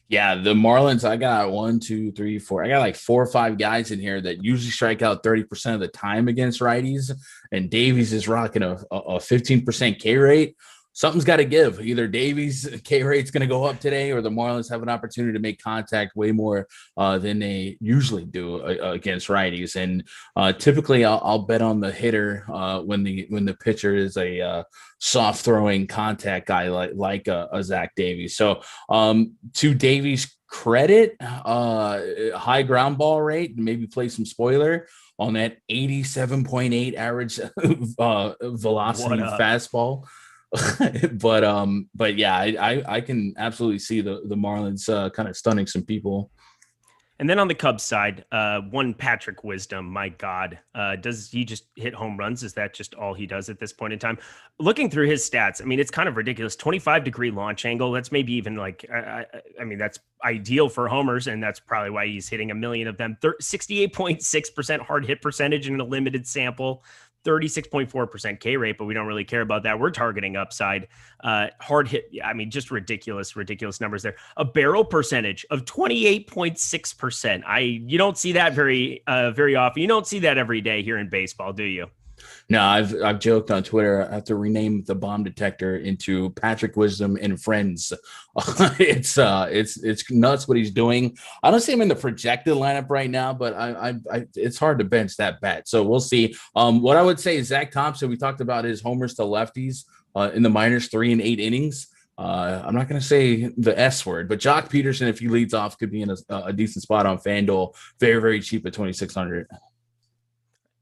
Yeah, the Marlins, I got 1, 2, 3, 4. I got like 4 or 5 guys in here that usually strike out 30% of the time against righties. And Davies is rocking a 15% K rate. something's got to give. Either Davies K rate's going to go up today, or the Marlins have an opportunity to make contact way more than they usually do against righties. And typically, I'll bet on the hitter when the pitcher is a soft throwing contact guy like a Zach Davies. So to Davies' credit, high ground ball rate, maybe play some spoiler on that 87.8 average velocity fastball. but yeah, I can absolutely see the Marlins kind of stunning some people. And then on the Cubs side, one Patrick Wisdom, my God, does he just hit home runs? Is that just all he does at this point in time? Looking through his stats, I mean, it's kind of ridiculous. 25-degree launch angle. That's maybe even like, I mean, that's ideal for homers, and that's probably why he's hitting a million of them. 68.6% hard hit percentage in a limited sample. 36.4% K rate, but we don't really care about that. We're targeting upside. Hard hit, I mean, just ridiculous numbers there. A barrel percentage of 28.6%. You don't see that very often. You don't see that every day here in baseball, do you? No, I've joked on Twitter. I have to rename the bomb detector into Patrick Wisdom and Friends. It's nuts what he's doing. I don't see him in the projected lineup right now, but I it's hard to bench that bat. So we'll see. What I would say is Zach Thompson. We talked about his homers to lefties in the minors, 3 and 8 innings. I'm not going to say the S word, but Jock Peterson, if he leads off, could be in a decent spot on FanDuel. Very, very cheap at 2,600.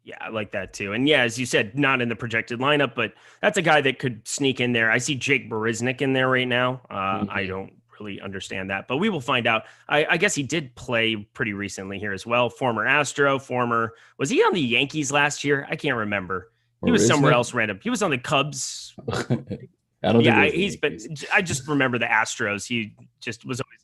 Yeah, I like that too. And yeah, as you said, not in the projected lineup, but that's a guy that could sneak in there. I see Jake Barisnik in there right now. I don't really understand that, but we will find out. I guess he did play pretty recently here as well. Former Astro, was he on the Yankees last year? I can't remember. He was somewhere else random. He was on the Cubs. I just remember the Astros. He just was always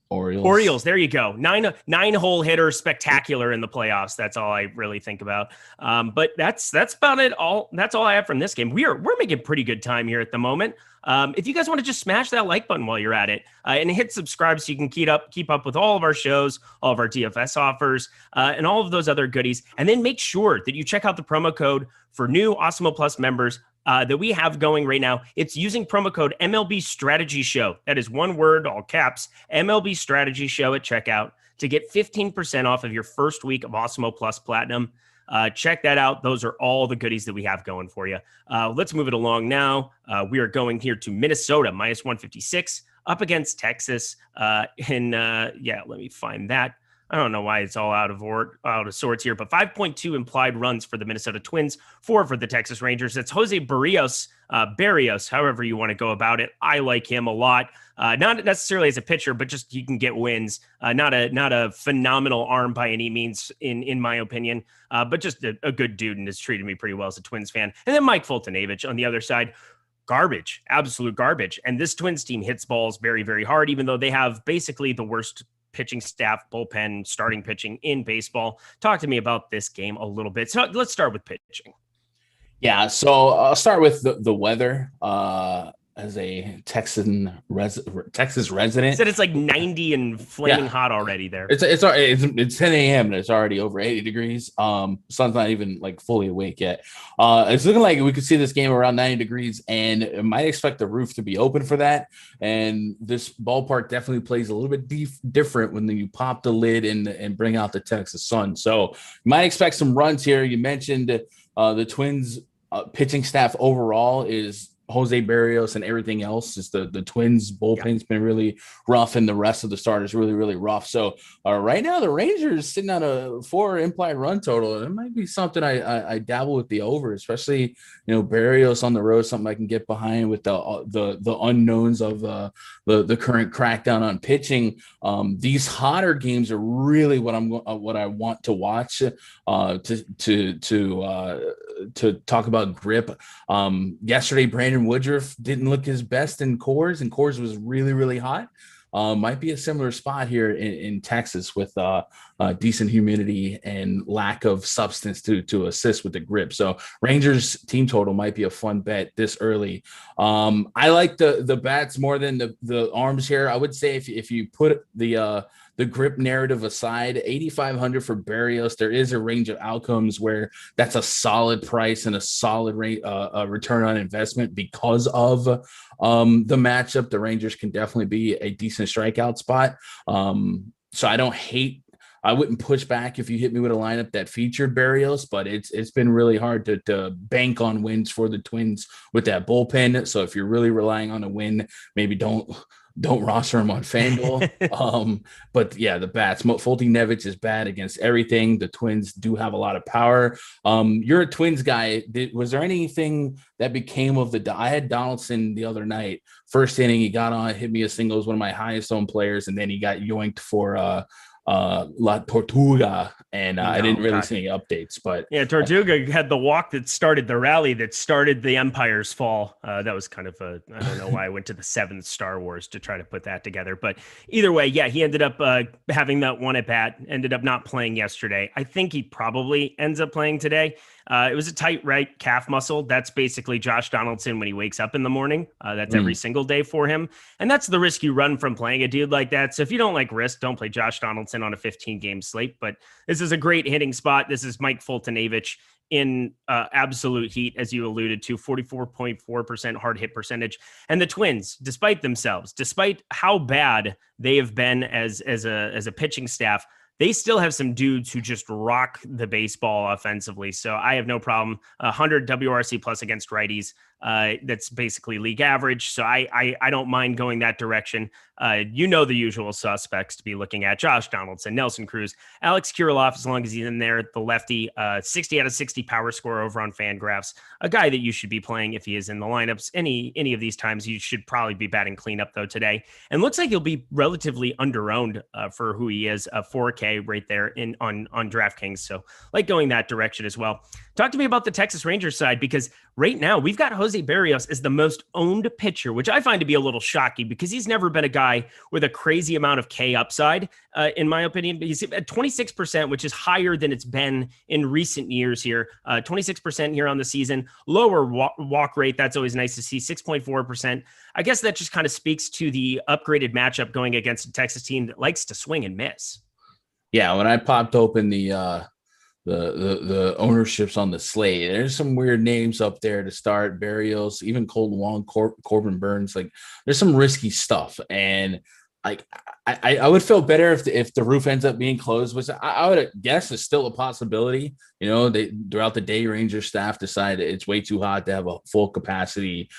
Orioles. There you go. Nine-hole hitter, spectacular in the playoffs. That's all I really think about. But that's about it. That's all I have from this game. We're making pretty good time here at the moment. If you guys want to just smash that like button while you're at it, and hit subscribe so you can keep up with all of our shows, all of our DFS offers, and all of those other goodies. And then make sure that you check out the promo code for new Awesemo Plus members that we have going right now. It's using promo code MLB Strategy Show. That is one word, all caps, MLB Strategy Show at checkout to get 15% off of your first week of Awesemo Plus Platinum. Check that out. Those are all the goodies that we have going for you. Let's move it along now. We are going here to Minnesota, minus 156, up against Texas. Let me find that. I don't know why it's all out of sorts here, but 5.2 implied runs for the Minnesota Twins, 4 for the Texas Rangers. That's Jose Barrios, however you want to go about it. I like him a lot. Not necessarily as a pitcher, but just he can get wins. Not a phenomenal arm by any means, in my opinion, but just a good dude and has treated me pretty well as a Twins fan. And then Mike Fultonavich on the other side. Garbage, absolute garbage. And this Twins team hits balls very, very hard, even though they have basically the worst pitching staff, bullpen, starting pitching in baseball. Talk to me about this game a little bit. So let's start with pitching. Yeah, so I'll start with the weather. As a Texas resident, said it's like 90 and flaming hot already there. It's 10 a.m. and it's already over 80 degrees. Sun's not even like fully awake yet. It's looking like we could see this game around 90 degrees, and I might expect the roof to be open for that. And this ballpark definitely plays a little bit different when you pop the lid and bring out the Texas sun. So you might expect some runs here. You mentioned the Twins pitching staff overall is Jose Barrios and everything else. Is the Twins bullpen's been really rough, and the rest of the starters really, really rough. So right now the Rangers sitting on a 4 implied run total. It might be something I dabble with the over, especially Barrios on the road, something I can get behind with the unknowns of the current crackdown on pitching. These hotter games are really what I want to watch to talk about grip. Yesterday, Brandon Woodruff didn't look his best in Coors, and Coors was really, really hot. Might be a similar spot here in Texas with decent humidity and lack of substance to assist with the grip. So Rangers team total might be a fun bet this early. I like the bats more than the arms here. I would say if you put the the grip narrative aside, 8,500 for Berrios, there is a range of outcomes where that's a solid price and a solid rate, return on investment because of the matchup. The Rangers can definitely be a decent strikeout spot. So I wouldn't push back if you hit me with a lineup that featured Berrios, but it's been really hard to bank on wins for the Twins with that bullpen. So if you're really relying on a win, maybe don't roster him on FanDuel. But yeah, the bats. Foltynewicz is bad against everything. The Twins do have a lot of power. You're a Twins guy. Was there anything that became of I had Donaldson the other night. First inning, he got on, hit me a single, was one of my highest owned players, and then he got yoinked for La Tortuga, and I didn't really see any updates, but yeah, Tortuga had the walk that started the rally that started the Empire's fall. That was kind of I don't know why I went to the 7th Star Wars to try to put that together, but either way, yeah, he ended up having that one at bat, ended up not playing yesterday. I think he probably ends up playing today. It was a tight right calf muscle. That's basically Josh Donaldson when he wakes up in the morning. That's every single day for him. And that's the risk you run from playing a dude like that. So if you don't like risk, don't play Josh Donaldson on a 15-game slate. But this is a great hitting spot. This is Mike Foltynewicz in absolute heat, as you alluded to, 44.4% hard hit percentage. And the Twins, despite how bad they have been as a pitching staff, they still have some dudes who just rock the baseball offensively. So I have no problem. 100 WRC plus against righties. That's basically league average. So I don't mind going that direction. The usual suspects to be looking at: Josh Donaldson, Nelson Cruz, Alex Kirilloff, as long as he's in there, the lefty, 60 out of 60 power score over on FanGraphs, a guy that you should be playing if he is in the lineups. Any of these times, you should probably be batting cleanup though today. And looks like he'll be relatively underowned for who he is, 4K right there on DraftKings. So like going that direction as well. Talk to me about the Texas Rangers side, because right now we've got Jose Berrios as the most owned pitcher, which I find to be a little shocking because he's never been a guy with a crazy amount of K upside, in my opinion. He's at 26%, which is higher than it's been in recent years here. 26% here on the season. Lower walk rate. That's always nice to see. 6.4%. I guess that just kind of speaks to the upgraded matchup going against a Texas team that likes to swing and miss. Yeah, when I popped open the ownerships on the slate, there's some weird names up there to start. Berrios, even Colton Wong, Corbin Burns. Like, there's some risky stuff, and like I would feel better if the roof ends up being closed, which I would guess is still a possibility. They throughout the day, Rangers staff decided it's way too hot to have a full capacity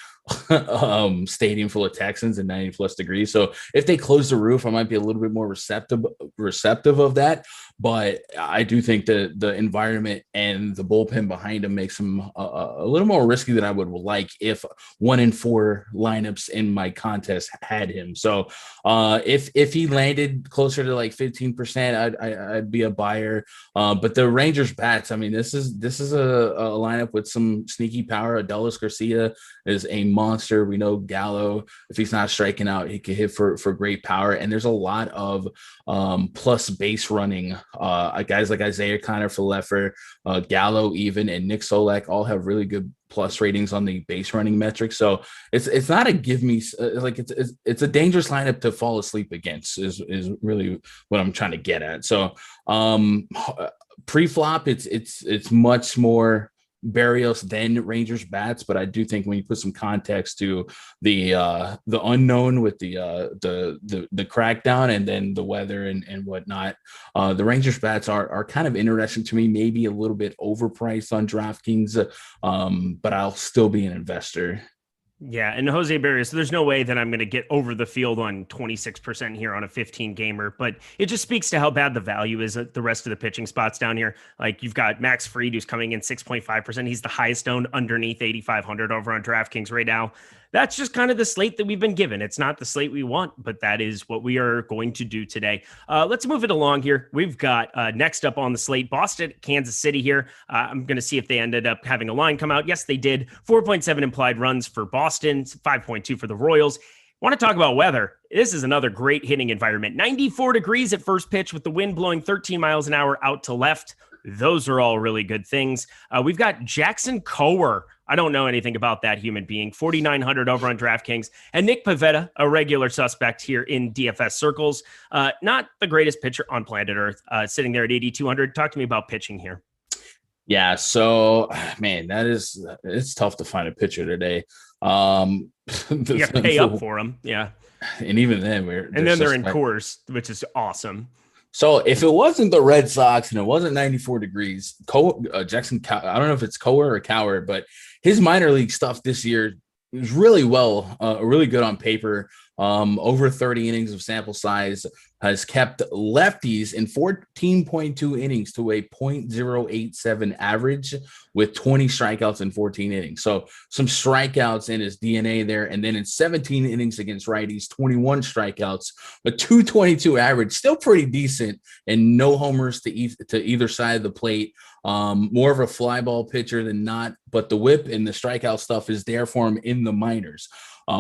stadium full of Texans and 90 plus degrees. So if they close the roof, I might be a little bit more receptive of that. But I do think that the environment and the bullpen behind him makes him a little more risky than I would like if 1 in 4 lineups in my contest had him. So if he landed closer to like 15%, I'd be a buyer. But the Rangers bats, I mean, this is a lineup with some sneaky power. Adolis Garcia is a monster. We know Gallo, if he's not striking out, he could hit for great power. And there's a lot of plus base running. Guys like Isaiah Connor Falefer, Gallo even, and Nick Solak all have really good plus ratings on the base running metrics. So it's not a give me, like it's a dangerous lineup to fall asleep against is really what I'm trying to get at. So pre-flop, it's much more Berrios than Rangers bats, but I do think when you put some context to the unknown with the crackdown and then the weather and whatnot, the Rangers bats are kind of interesting to me, maybe a little bit overpriced on DraftKings, but I'll still be an investor. Yeah, and Jose Berrios, there's no way that I'm going to get over the field on 26% here on a 15-gamer, but it just speaks to how bad the value is at the rest of the pitching spots down here. Like, you've got Max Fried, who's coming in 6.5%. He's the highest owned underneath 8,500 over on DraftKings right now. That's just kind of the slate that we've been given. It's not the slate we want, but that is what we are going to do today. Let's move it along here. We've got next up on the slate, Boston, Kansas City here. I'm going to see if they ended up having a line come out. Yes, they did. 4.7 implied runs for Boston, 5.2 for the Royals. Want to talk about weather? This is another great hitting environment. 94 degrees at first pitch with the wind blowing 13 miles an hour out to left. Those are all really good things. We've got Jackson Kowar. I don't know anything about that human being. 4,900 over on DraftKings. And Nick Pivetta, a regular suspect here in DFS circles. Not the greatest pitcher on planet Earth, sitting there at 8,200. Talk to me about pitching here. Yeah, so, man, it's tough to find a pitcher today. You have to pay up for them. Yeah. And even then, they're in Coors, which is awesome. So if it wasn't the Red Sox and it wasn't 94 degrees, Jackson, I don't know if it's Kowar or Coward, but his minor league stuff this year was really really good on paper. Over 30 innings of sample size, has kept lefties in 14.2 innings to a .087 average with 20 strikeouts in 14 innings. So some strikeouts in his DNA there. And then in 17 innings against righties, 21 strikeouts, a .222 average, still pretty decent, and no homers to either side of the plate. More of a fly ball pitcher than not, but the whip and the strikeout stuff is there for him in the minors.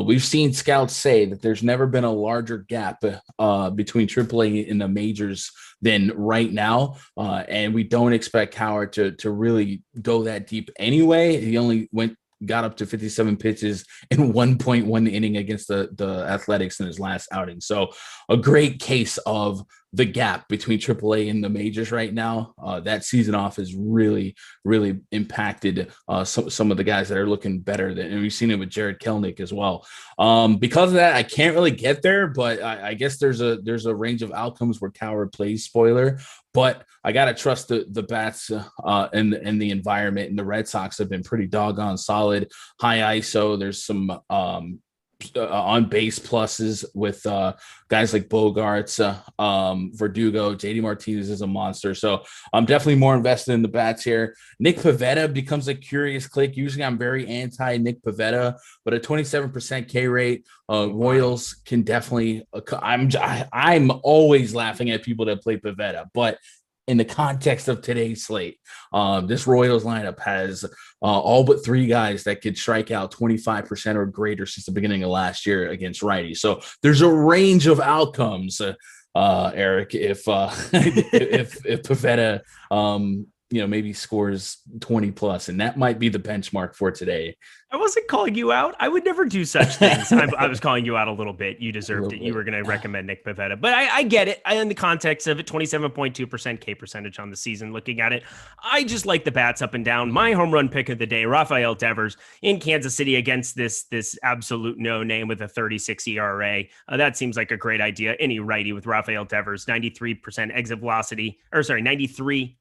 We've seen scouts say that there's never been a larger gap between AAA and the majors than right now, and we don't expect Howard to really go that deep anyway. He only got up to 57 pitches in 1.1 inning against the Athletics in his last outing. So a great case of the gap between AAA and the majors right now. That season off has really, really impacted some of the guys that are looking better and we've seen it with Jared Kelenic as well. Because of that, I can't really get there, but I guess there's a range of outcomes where Coward plays spoiler, but I got to trust the bats and the environment, and the Red Sox have been pretty doggone solid. High ISO. There's some on base pluses with guys like Bogarts, Verdugo. JD Martinez is a monster. So I'm definitely more invested in the bats here. Nick Pivetta becomes a curious click. Usually I'm very anti Nick Pivetta, but a 27% K rate. Royals can definitely, I'm always laughing at people that play Pivetta, but in the context of today's slate, this Royals lineup has all but 3 guys that could strike out 25% or greater since the beginning of last year against righties. So there's a range of outcomes, Eric, if Pivetta, maybe scores 20 plus, and that might be the benchmark for today. I wasn't calling you out. I would never do such things. I was calling you out a little bit. You deserved it. You were going to recommend Nick Pivetta, but I get it. In the context of it, 27.2% K percentage on the season. Looking at it, I just like the bats up and down. My home run pick of the day, Rafael Devers in Kansas City against this absolute no name with a 36 ERA. That seems like a great idea. Any righty with Rafael Devers, 93% exit velocity, 93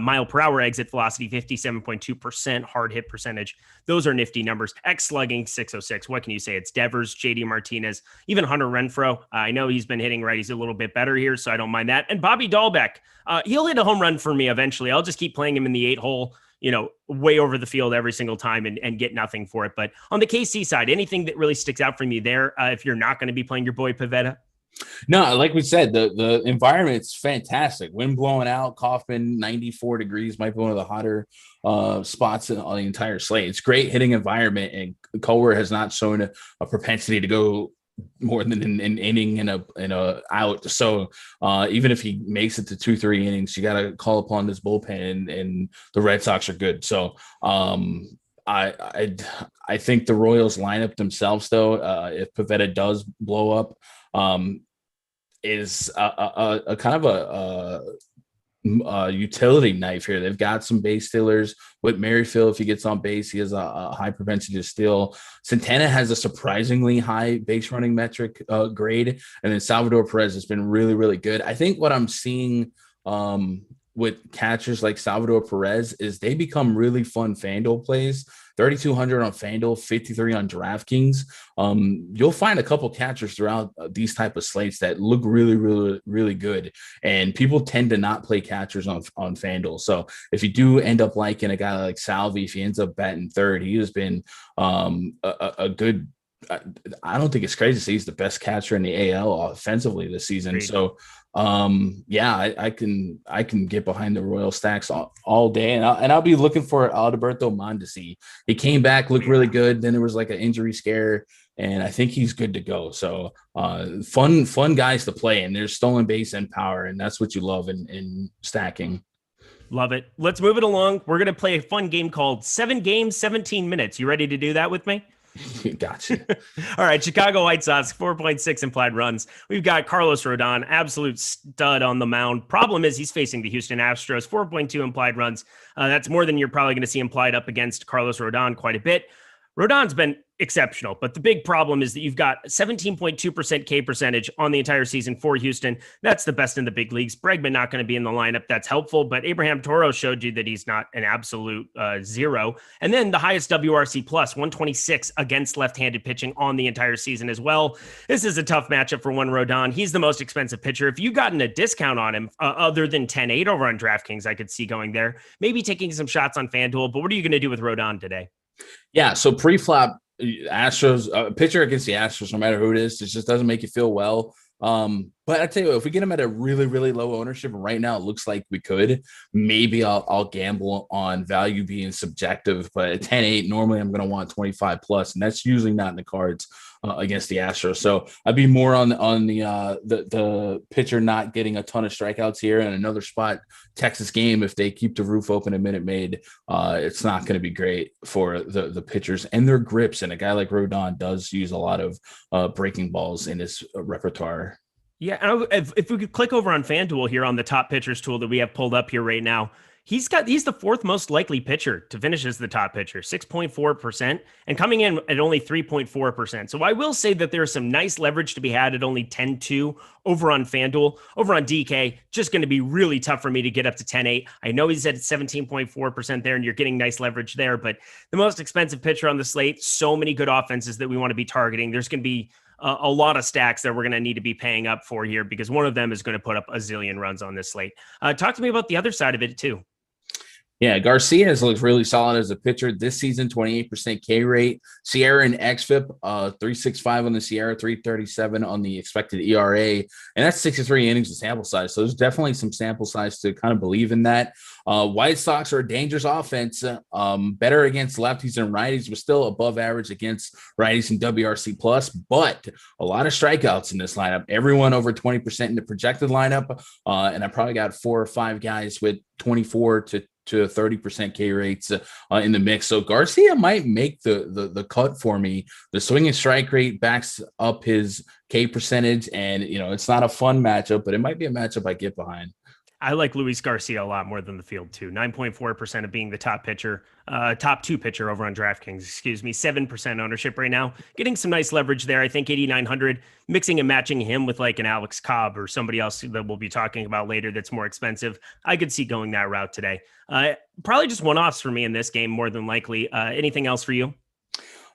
mile per hour exit velocity, 57.2% hard hit percentage. Those are nifty numbers. X slugging 606. What can you say? It's Devers, JD Martinez, even Hunter Renfroe. I know he's been hitting righties a little bit better here, so I don't mind that. And Bobby Dahlbeck, he'll hit a home run for me eventually. I'll just keep playing him in the 8 hole, way over the field every single time and get nothing for it. But on the KC side, anything that really sticks out for me there, if you're not going to be playing your boy Pivetta? No, like we said, the environment's fantastic. Wind blowing out, Kaufman, 94 degrees, might be one of the hotter spots on the entire slate. It's great hitting environment, and Kowar has not shown a propensity to go more than an inning and a out. So even if he makes it to 2-3 innings, you got to call upon this bullpen, and the Red Sox are good. So I think the Royals lineup themselves, though, if Pivetta does blow up, is a kind of a utility knife here. They've got some base stealers with Merrifield. If he gets on base, he has a high propensity to steal. Santana has a surprisingly high base running metric grade, and then Salvador Perez has been really, really good. I think what I'm seeing with catchers like Salvador Perez is they become really fun FanDuel plays. 3,200 on FanDuel, 53 on DraftKings. You'll find a couple catchers throughout these type of slates that look really, really, really good. And people tend to not play catchers on FanDuel. So if you do end up liking a guy like Salvi, if he ends up batting third, he has been a good. I don't think it's crazy to say he's the best catcher in the AL offensively this season. Great. So I can get behind the Royal stacks all day, and I'll be looking for Alberto Mondesi. He came back, looked really good. Then there was like an injury scare, and I think he's good to go. So fun guys to play, and there's stolen base and power, and that's what you love in stacking. Love it. Let's move it along. We're going to play a fun game called 7 Games, 17 Minutes. You ready to do that with me? Gotcha. All right. Chicago White Sox, 4.6 implied runs. We've got Carlos Rodon, absolute stud on the mound. Problem is he's facing the Houston Astros, 4.2 implied runs. That's more than you're probably going to see implied up against Carlos Rodon quite a bit. Rodon's been exceptional, but the big problem is that you've got 17.2% K percentage on the entire season for Houston. That's the best in the big leagues. Bregman not going to be in the lineup. That's helpful, but Abraham Toro showed you that he's not an absolute zero. And then the highest WRC plus, 126 against left-handed pitching on the entire season as well. This is a tough matchup for one Rodon. He's the most expensive pitcher. If you've gotten a discount on him other than 10-8 over on DraftKings, I could see going there, maybe taking some shots on FanDuel. But what are you going to do with Rodon today? Yeah, so pre-flop, Astros, pitcher against the Astros, no matter who it is, it just doesn't make you feel well. But I tell you what, if we get him at a really, really low ownership, and right now it looks like we could, maybe I'll gamble on value being subjective. But at 10-8, normally I'm going to want 25 plus, and that's usually not in the cards against the Astros. So I'd be more on the pitcher not getting a ton of strikeouts here. And another spot, Texas game, if they keep the roof open a Minute Maid, it's not going to be great for the pitchers and their grips. And a guy like Rodon does use a lot of breaking balls in his repertoire. Yeah, and if we could click over on FanDuel here on the top pitchers tool that we have pulled up here right now, he's the fourth most likely pitcher to finish as the top pitcher, 6.4%, and coming in at only 3.4%. So I will say that there's some nice leverage to be had at only 10-2 over on FanDuel. Over on DK, just going to be really tough for me to get up to 10-8. I know he's at 17.4% there, and you're getting nice leverage there, but the most expensive pitcher on the slate, so many good offenses that we want to be targeting. There's going to be a lot of stacks that we're going to need to be paying up for here because one of them is going to put up a zillion runs on this slate. Talk to me about the other side of it too. Yeah, Garcia has looked really solid as a pitcher this season, 28% K rate. Sierra and XFIP, 3.65 on the Sierra, 3.37 on the expected ERA, and that's 63 innings of sample size. So there's definitely some sample size to kind of believe in that. White Sox are a dangerous offense, better against lefties and righties, but still above average against righties and WRC plus, but a lot of strikeouts in this lineup. Everyone over 20% in the projected lineup, and I probably got 4 or 5 guys with 24 to 30% K rates in the mix. So Garcia might make the cut for me. The swinging strike rate backs up his K percentage, and it's not a fun matchup, but it might be a matchup I get behind. I like Luis Garcia a lot more than the field too. 9.4% of being the top pitcher, top 2 pitcher over on DraftKings, 7% ownership right now. Getting some nice leverage there. I think 8,900, mixing and matching him with like an Alex Cobb or somebody else that we'll be talking about later that's more expensive. I could see going that route today. Probably just one-offs for me in this game, more than likely. Anything else for you?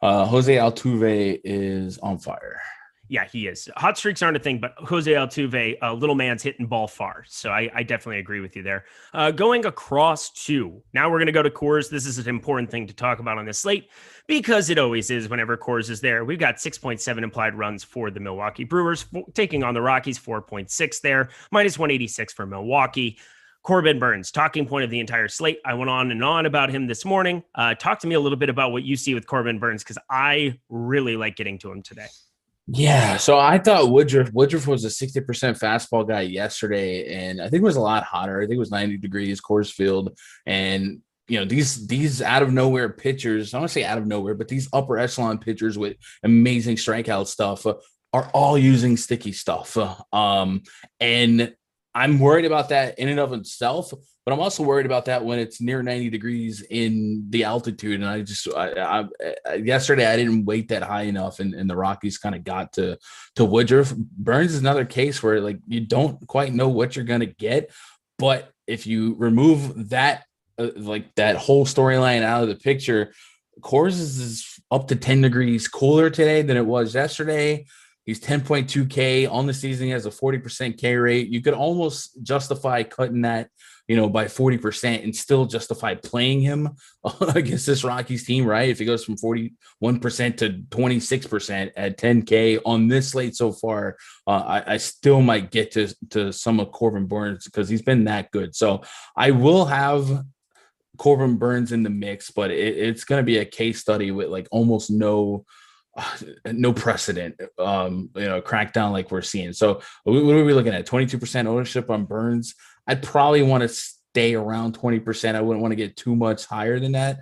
Jose Altuve is on fire. Yeah, he is. Hot streaks aren't a thing, but Jose Altuve, little man's hitting ball far. So I definitely agree with you there. Going across to, now we're going to go to Coors. This is an important thing to talk about on this slate because it always is whenever Coors is there. We've got 6.7 implied runs for the Milwaukee Brewers, taking on the Rockies, 4.6 there, minus 186 for Milwaukee. Corbin Burns, talking point of the entire slate. I went on and on about him this morning. Talk to me a little bit about what you see with Corbin Burns because I really like getting to him today. Yeah, so I thought Woodruff was a 60% fastball guy yesterday, and I think it was a lot hotter. I think it was 90 degrees, Coors Field, and these out of nowhere pitchers, I don't want to say out of nowhere, but these upper echelon pitchers with amazing strikeout stuff are all using sticky stuff. And I'm worried about that in and of itself, but I'm also worried about that when it's near 90 degrees in the altitude. And I yesterday I didn't wait that high enough, and the Rockies kind of got to Woodruff. Burns is another case where like you don't quite know what you're gonna get, but if you remove that that whole storyline out of the picture, Coors is up to 10 degrees cooler today than it was yesterday. He's 10.2 K on the season. He has a 40% K rate. You could almost justify cutting that, by 40% and still justify playing him against this Rockies team, right? If he goes from 41% to 26% at 10K on this slate so far, I still might get to some of Corbin Burns because he's been that good. So I will have Corbin Burns in the mix, but it's going to be a case study with like almost no precedent, crackdown like we're seeing. So what are we looking at? 22% ownership on Burns. I'd probably want to stay around 20%. I wouldn't want to get too much higher than that.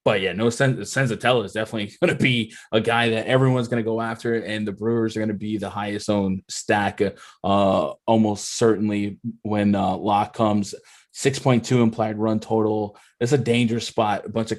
But yeah, no sense. Senzatella is definitely going to be a guy that everyone's going to go after, and the Brewers are going to be the highest owned stack, almost certainly when lock comes. 6.2 implied run total. It's a dangerous spot. A bunch of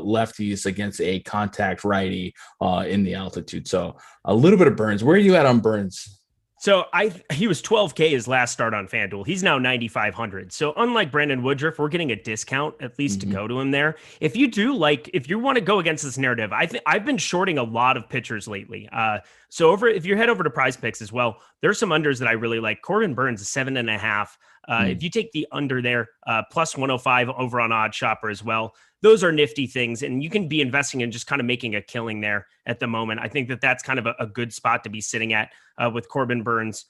lefties against a contact righty in the altitude. So a little bit of Burns. Where are you at on Burns? So he was 12K his last start on FanDuel. He's now 9,500. So unlike Brandon Woodruff, we're getting a discount at least to go to him there. If you want to go against this narrative, I've been shorting a lot of pitchers lately. So if you head over to PrizePicks as well, there's some unders that I really like. Corbin Burns is 7.5. If you take the under there, plus 105 over on Odd Shopper as well, those are nifty things, and you can be investing in just kind of making a killing there at the moment. I think that's kind of a good spot to be sitting at with Corbin Burns,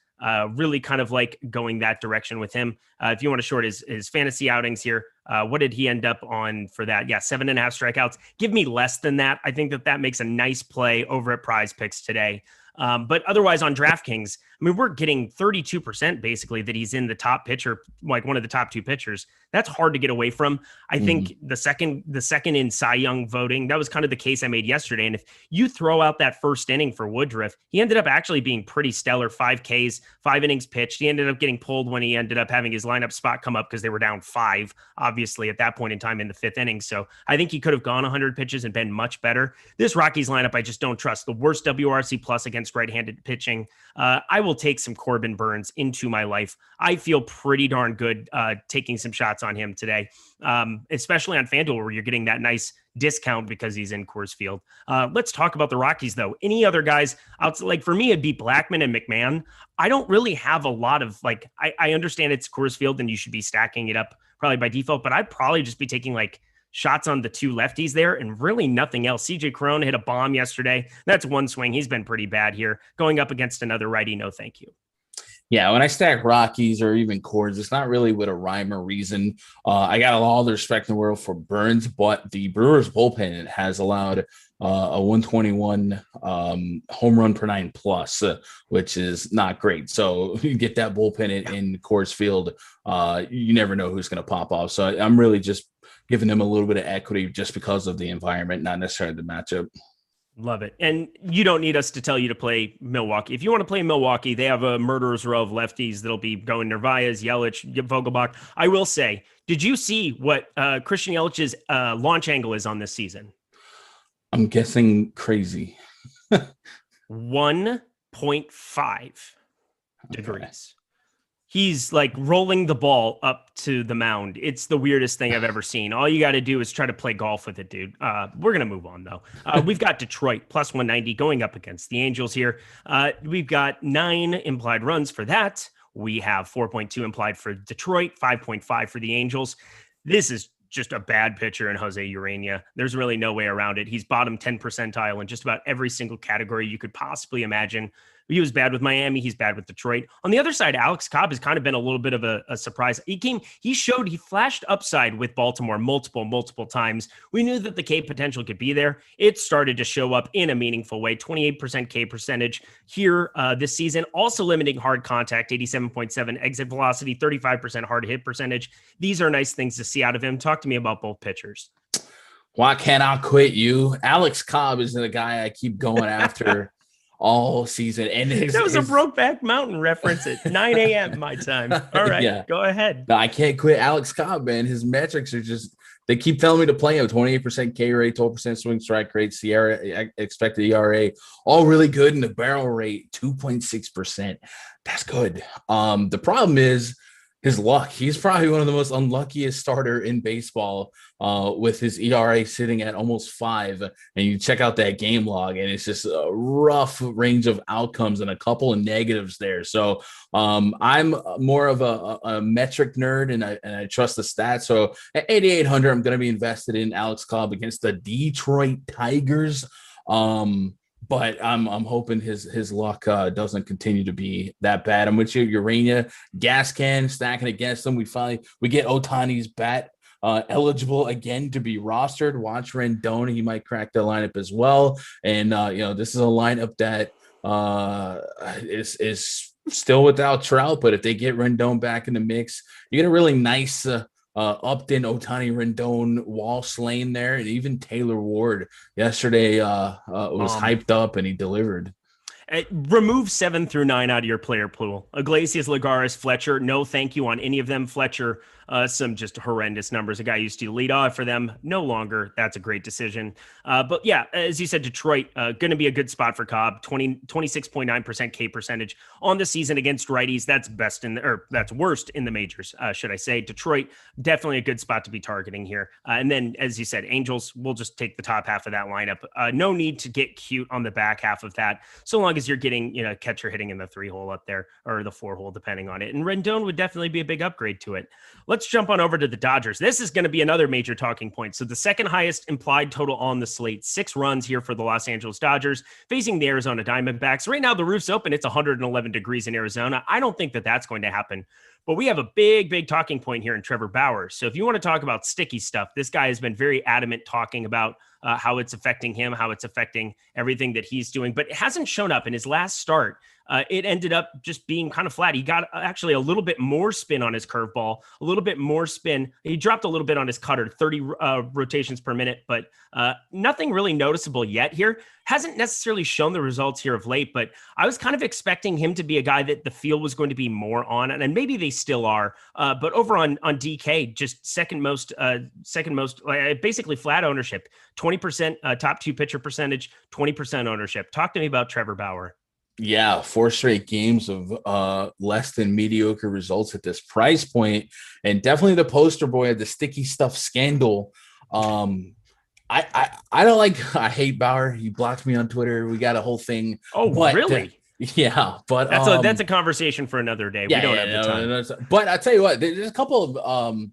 really kind of like going that direction with him. If you want to short his fantasy outings here, what did he end up on for that? Yeah, 7.5 strikeouts. Give me less than that. I think that makes a nice play over at PrizePicks today. But otherwise on DraftKings, I mean, we're getting 32% basically that he's in the top pitcher, like one of the top two pitchers. That's hard to get away from. I think the second in Cy Young voting, that was kind of the case I made yesterday. And if you throw out that first inning for Woodruff, he ended up actually being pretty stellar. 5 Ks, 5 innings pitched. He ended up getting pulled when he ended up having his lineup spot come up because they were down 5, obviously, at that point in time in the 5th inning. So I think he could have gone 100 pitches and been much better. This Rockies lineup, I just don't trust. The worst WRC plus against right-handed pitching. I will take some Corbin Burns into my life. I feel pretty darn good taking some shots on him today, especially on FanDuel where you're getting that nice discount because he's in Coors Field. Let's talk about the Rockies, though. Any other guys like for me, it'd be Blackman and McMahon. I don't really have a lot of I understand it's Coors Field and you should be stacking it up probably by default, but I'd probably just be taking shots on the two lefties there and really nothing else. CJ Cron hit a bomb yesterday. That's one swing. He's been pretty bad here. Going up against another righty, no thank you. Yeah, when I stack Rockies or even Coors, it's not really with a rhyme or reason. I got all the respect in the world for Burns, but the Brewers bullpen has allowed a 121 home run per 9 plus, which is not great. So you get that bullpen in Coors Field, you never know who's going to pop off. So I'm really just giving them a little bit of equity just because of the environment, not necessarily the matchup. Love it. And you don't need us to tell you to play Milwaukee. If you want to play Milwaukee, they have a murderer's row of lefties that'll be going Narvaez, Yelich, Vogelbach. I will say, did you see what Christian Yelich's launch angle is on this season? I'm guessing crazy. 1.5 degrees. He's rolling the ball up to the mound. It's the weirdest thing I've ever seen. All you got to do is try to play golf with it, dude. We're going to move on, though. We've got Detroit plus 190 going up against the Angels here. We've got 9 implied runs for that. We have 4.2 implied for Detroit, 5.5 for the Angels. This is just a bad pitcher in Jose Urania. There's really no way around it. He's bottom 10 percentile in just about every single category you could possibly imagine. He was bad with Miami. He's bad with Detroit. On the other side, Alex Cobb has kind of been a little bit of a surprise. He flashed upside with Baltimore multiple times. We knew that the K potential could be there. It started to show up in a meaningful way. 28% K percentage here this season. Also limiting hard contact, 87.7 exit velocity, 35% hard hit percentage. These are nice things to see out of him. Talk to me about both pitchers. Why can't I quit you? Alex Cobb is the guy I keep going after all season. And that was a Brokeback Mountain reference at 9 a.m. my time. All right, yeah. Go ahead. No, I can't quit Alex Cobb, man. His metrics are just, they keep telling me to play him. 28% K rate, 12% swing strike rate, Sierra expected ERA, all really good. And the barrel rate, 2.6%. That's good. The problem is his luck. He's probably one of the most unluckiest starter in baseball with his ERA sitting at almost 5. And you check out that game log and it's just a rough range of outcomes and a couple of negatives there. So I'm more of a metric nerd and I trust the stats. So at 8,800, I'm going to be invested in Alex Cobb against the Detroit Tigers. But I'm hoping his luck doesn't continue to be that bad. I'm with you, Urania, gas can stacking against them. We get Ohtani's bat eligible again to be rostered. Watch Rendon, he might crack the lineup as well. And this is a lineup that is still without Trout, but if they get Rendon back in the mix, you get a really nice Upton, Ohtani, Rendon, Walsh lane there, and even Taylor Ward yesterday was hyped up and he delivered. Remove 7 through 9 out of your player pool. Iglesias, Lagares, Fletcher. No, thank you on any of them. Fletcher, some just horrendous numbers. A guy used to lead off for them. No longer. That's a great decision. But yeah, as you said, Detroit, going to be a good spot for Cobb. 26.9% K percentage on the season against righties. That's that's worst in the majors, should I say. Detroit, definitely a good spot to be targeting here. And then, as you said, Angels, we'll just take the top half of that lineup. No need to get cute on the back half of that, so long as you're getting, catcher hitting in the 3-hole up there, or the 4-hole, depending on it. And Rendon would definitely be a big upgrade to it. Let's jump on over to the Dodgers. This is going to be another major talking point. So the second highest implied total on the slate, 6 runs here for the Los Angeles Dodgers facing the Arizona Diamondbacks. Right now, the roof's open. It's 111 degrees in Arizona. I don't think that that's going to happen. But we have a big talking point here in Trevor Bauer. So if you want to talk about sticky stuff, this guy has been very adamant talking about how it's affecting him, how it's affecting everything that he's doing. But it hasn't shown up in his last start. It ended up just being kind of flat. He got actually a little bit more spin on his curveball, a little bit more spin. He dropped a little bit on his cutter, 30 rotations per minute, but nothing really noticeable yet here. Hasn't necessarily shown the results here of late, but I was kind of expecting him to be a guy that the field was going to be more on, and maybe they still are. But over on DK, just second most, basically flat ownership, 20% top 2 pitcher percentage, 20% ownership. Talk to me about Trevor Bauer. Yeah, 4 straight games of less than mediocre results at this price point, and definitely the poster boy of the sticky stuff scandal. I don't like. I hate Bauer. He blocked me on Twitter. We got a whole thing. Oh, but, really? Yeah, but that's a conversation for another day. Yeah, we don't have the time. But I tell you what, there's a couple of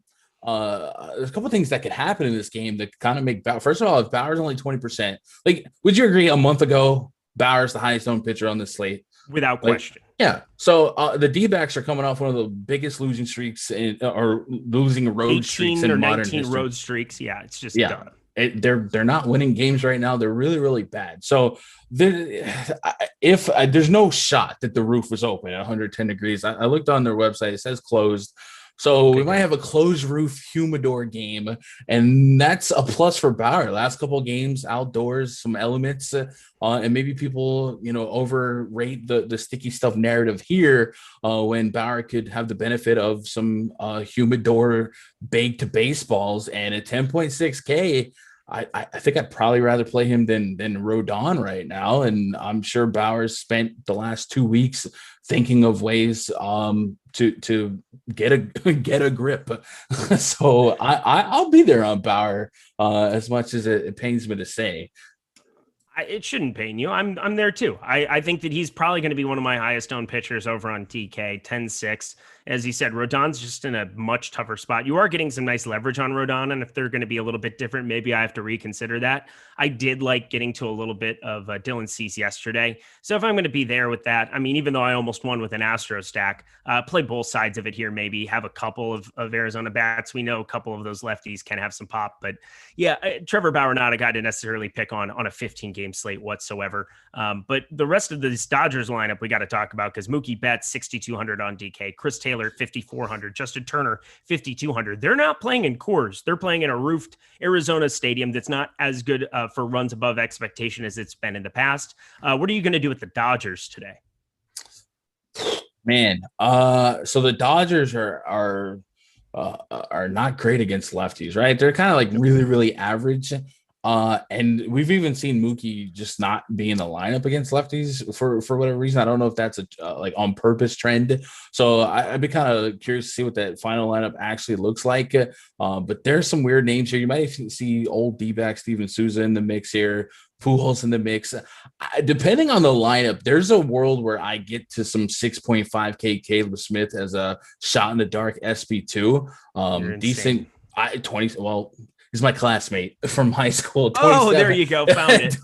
things that could happen in this game that kind of make Bauer. First of all, if Bauer's only 20%, like, would you agree a month ago Bauer's the highest owned pitcher on the slate? Without question. Yeah. So the D-backs are coming off one of the biggest losing streaks or losing road streaks in modern history. 19 road streaks. Yeah, it's just done. They're not winning games right now. They're really, really bad. So if there's no shot that the roof was open at 110 degrees, I looked on their website. It says closed. So we might have a closed roof humidor game, and that's a plus for Bauer. Last couple of games outdoors, some elements, and maybe people, overrate the sticky stuff narrative here when Bauer could have the benefit of some humidor baked baseballs and at 10.6K. I think I'd probably rather play him than Rodon right now. And I'm sure Bauer's spent the last 2 weeks thinking of ways to get a grip. So I'll be there on Bauer as much as it pains me to say. It shouldn't pain you. I'm there too. I think that he's probably going to be one of my highest owned pitchers over on DK, 10-6. As you said, Rodon's just in a much tougher spot. You are getting some nice leverage on Rodon, and if they're going to be a little bit different, maybe I have to reconsider that. I did like getting to a little bit of Dylan Cease yesterday. So if I'm going to be there with that, I mean, even though I almost won with an Astros stack, play both sides of it here, maybe have a couple of Arizona bats. We know a couple of those lefties can have some pop, but yeah, Trevor Bauer, not a guy to necessarily pick on a 15-game slate whatsoever. But the rest of this Dodgers lineup we got to talk about, because Mookie Betts 6,200 on DK, Chris Taylor 5,400, Justin Turner 5,200. They're not playing in Coors. They're playing in a roofed Arizona stadium that's not as good for runs above expectation as it's been in the past. What are you going to do with the Dodgers today? Man, so the Dodgers are not great against lefties, right? They're kind of like really, really average. And we've even seen Mookie just not be in the lineup against lefties for whatever reason. I don't know if that's a like on purpose trend. So I'd be kind of curious to see what that final lineup actually looks like. But there's some weird names here. You might see old D-back Steven Souza in the mix here, Pujols in the mix. Depending on the lineup, there's a world where I get to some 6.5K Caleb Smith as a shot in the dark SP2. Decent 20. Well, He's my classmate from high school. Oh, there you go. Found it.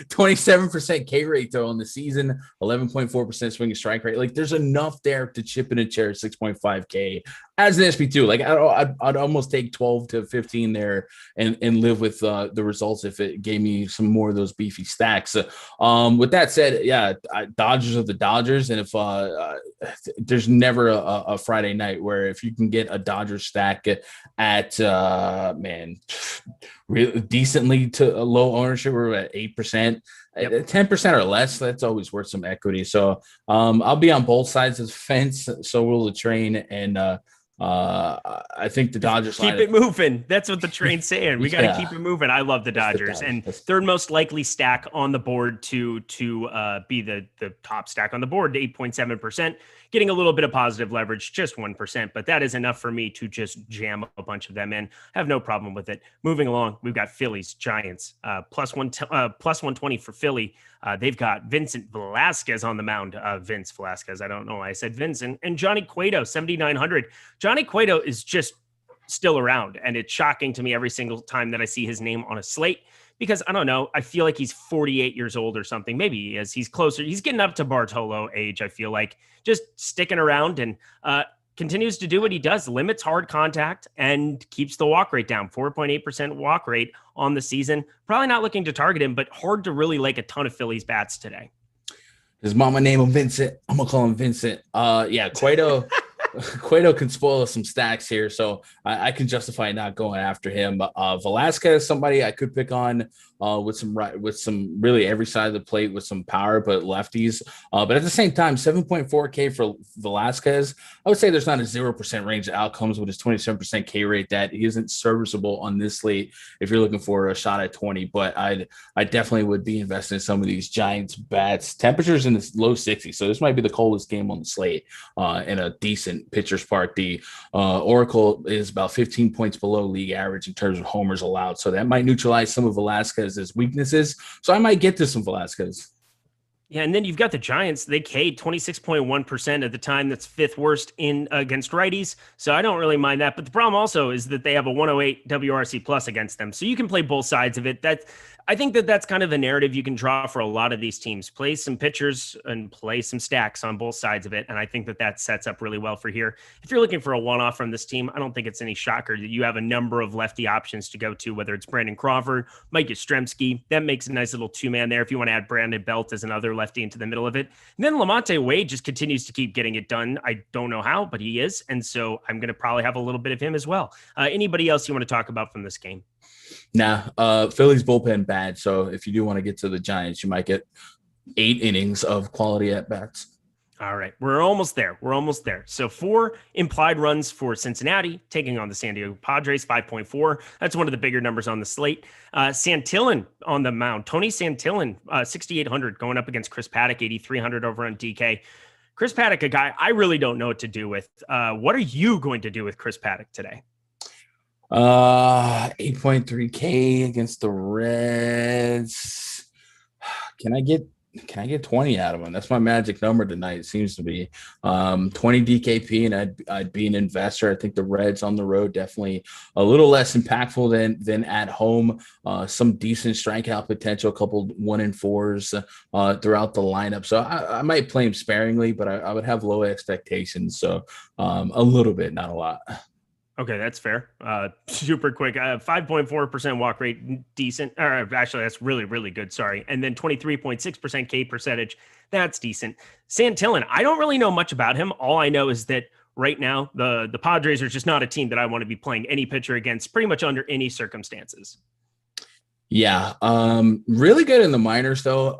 27% K rate though on the season, 11.4% swing and strike rate. Like there's enough there to chip in a chair 6.5 K as an SP2. Like I'd almost take 12 to 15 there and live with the results if it gave me some more of those beefy stacks. With that said, yeah, Dodgers are the Dodgers, and if there's never a Friday night where if you can get a Dodger stack at really decently to a low ownership, we're at 8%. Yep. 10% or less, that's always worth some equity. So I'll be on both sides of the fence. So will the train, and I think the Dodgers keep it moving. That's what the train's saying. We got to keep it moving. I love the Dodgers, and third most likely stack on the board to be the top stack on the board, 8.7%, getting a little bit of positive leverage, just 1%, but that is enough for me to just jam a bunch of them in. I have no problem with it. Moving along, we've got Phillies, Giants, plus 120 for Philly. They've got Vincent Velasquez on the mound. Vince Velasquez. I don't know why I said Vincent. And Johnny Cueto, 7,900. Johnny Cueto is just still around, and it's shocking to me every single time that I see his name on a slate, because I don't know, I feel like he's 48 years old or something. Maybe he is. He's closer. He's getting up to Bartolo age, I feel like, just sticking around, and continues to do what he does, limits hard contact and keeps the walk rate down, 4.8% walk rate on the season. Probably not looking to target him, but hard to really like a ton of Phillies bats today. His mama named him Vincent. I'm going to call him Vincent. Yeah, Cueto. Cueto can spoil us some stacks here, so I can justify not going after him. Velasquez, somebody I could pick on with some really every side of the plate with some power, but lefties. But at the same time, 7.4K for Velasquez. I would say there's not a 0% range of outcomes with his 27% K rate that he isn't serviceable on this slate if you're looking for a shot at 20. But I definitely would be invested in some of these Giants bats. Temperatures in the low 60s, so this might be the coldest game on the slate in a decent pitcher's park. The Oracle is about 15 points below league average in terms of homers allowed, so that might neutralize some of Velasquez's weaknesses. So I might get to some Velasquez. Yeah, and then you've got the Giants. They K'd 26.1% at the time. That's fifth worst in against righties. So I don't really mind that. But the problem also is that they have a 108 WRC plus against them. So you can play both sides of it. I think that's kind of the narrative you can draw for a lot of these teams. Play some pitchers and play some stacks on both sides of it. And I think that sets up really well for here. If you're looking for a one-off from this team, I don't think it's any shocker that you have a number of lefty options to go to, whether it's Brandon Crawford, Mike Yastrzemski. That makes a nice little two-man there if you want to add Brandon Belt as another lefty into the middle of it. And then Lamonte Wade just continues to keep getting it done. I don't know how, but he is. And so I'm going to probably have a little bit of him as well. Anybody else you want to talk about from this game? Nah, Philly's bullpen bad. So if you do want to get to the Giants, you might get 8 innings of quality at bats. All right, we're almost there. So 4 implied runs for Cincinnati, taking on the San Diego Padres, 5.4. That's one of the bigger numbers on the slate. Santillan on the mound. Tony Santillan, 6,800, going up against Chris Paddock, 8,300 over on DK. Chris Paddock, a guy I really don't know what to do with. What are you going to do with Chris Paddock today? 8.3K against the Reds. Can I get 20 out of him? That's my magic number tonight. It seems to be 20 DKP, and I'd be an investor. I think the Reds on the road definitely a little less impactful than at home. Some decent strikeout potential, a couple 1-4s throughout the lineup. So I might play him sparingly, but I would have low expectations. So a little bit, not a lot. Okay, that's fair. Super quick. 5.4% walk rate, decent. Or actually, that's really, really good. Sorry. And then 23.6% K percentage. That's decent. Santillan, I don't really know much about him. All I know is that right now, the Padres are just not a team that I want to be playing any pitcher against pretty much under any circumstances. Yeah. Really good in the minors, though.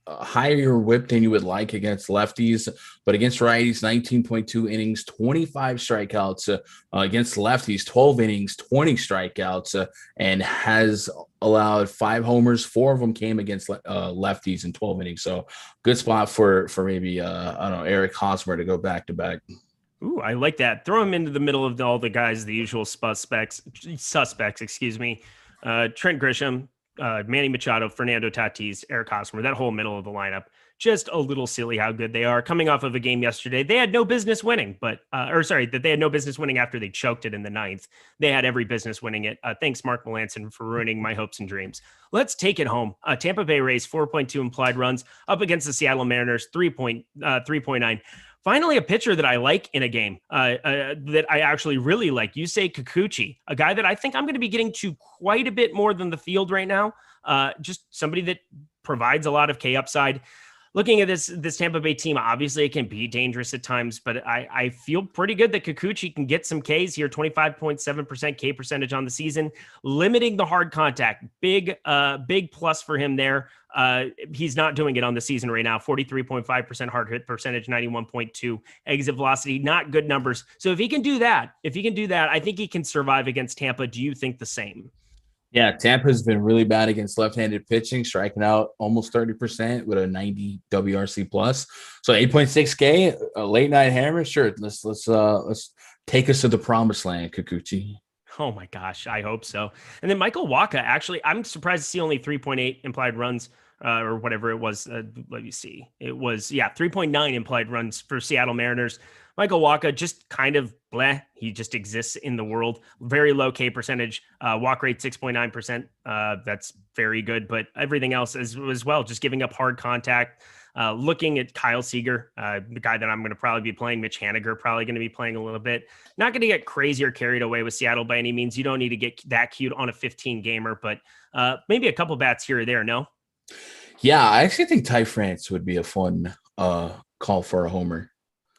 Higher whip than you would like against lefties, but against righties, 19.2 innings, 25 strikeouts. Against lefties, 12 innings, 20 strikeouts, and has allowed 5 homers. 4 of them came against lefties in 12 innings. So good spot for maybe I don't know, Eric Hosmer to go back to back. Ooh, I like that. Throw him into the middle of all the guys, the usual suspects. Excuse me. Trent Grisham, Manny Machado, Fernando Tatis, Eric Hosmer, that whole middle of the lineup. just a little silly how good they are. Coming off of a game yesterday, they had no business winning, that they had no business winning after they choked it in the ninth. They had every business winning it. Thanks, Mark Melanson, for ruining my hopes and dreams. Let's take it home. Tampa Bay Rays 4.2 implied runs up against the Seattle Mariners 3.9. Finally, a pitcher that I like in a game that I actually really like. You say Kikuchi, a guy that I think I'm going to be getting to quite a bit more than the field right now. Just somebody that provides a lot of K upside. Looking at this Tampa Bay team, obviously it can be dangerous at times, but I feel pretty good that Kikuchi can get some Ks here, 25.7% K percentage on the season, limiting the hard contact. Big plus for him there. He's not doing it on the season right now. 43.5% hard hit percentage, 91.2 exit velocity, not good numbers. So if he can do that, I think he can survive against Tampa. Do you think the same? Yeah, Tampa's been really bad against left-handed pitching, striking out almost 30% with a 90 WRC plus. So 8.6K, a late night hammer. Sure, let's take us to the promised land, Kikuchi. Oh my gosh, I hope so. And then Michael Wacha, actually, I'm surprised to see only 3.8 implied runs or whatever it was. Let me see. It was 3.9 implied runs for Seattle Mariners. Michael Wacha just kind of bleh. He just exists in the world. Very low K percentage. Walk rate 6.9%. That's very good. But everything else as well, just giving up hard contact. Looking at Kyle Seager, the guy that I'm going to probably be playing, Mitch Haniger, probably going to be playing a little bit. Not going to get crazy or carried away with Seattle by any means. You don't need to get that cute on a 15 gamer, but maybe a couple bats here or there. No? Yeah, I actually think Ty France would be a fun call for a homer.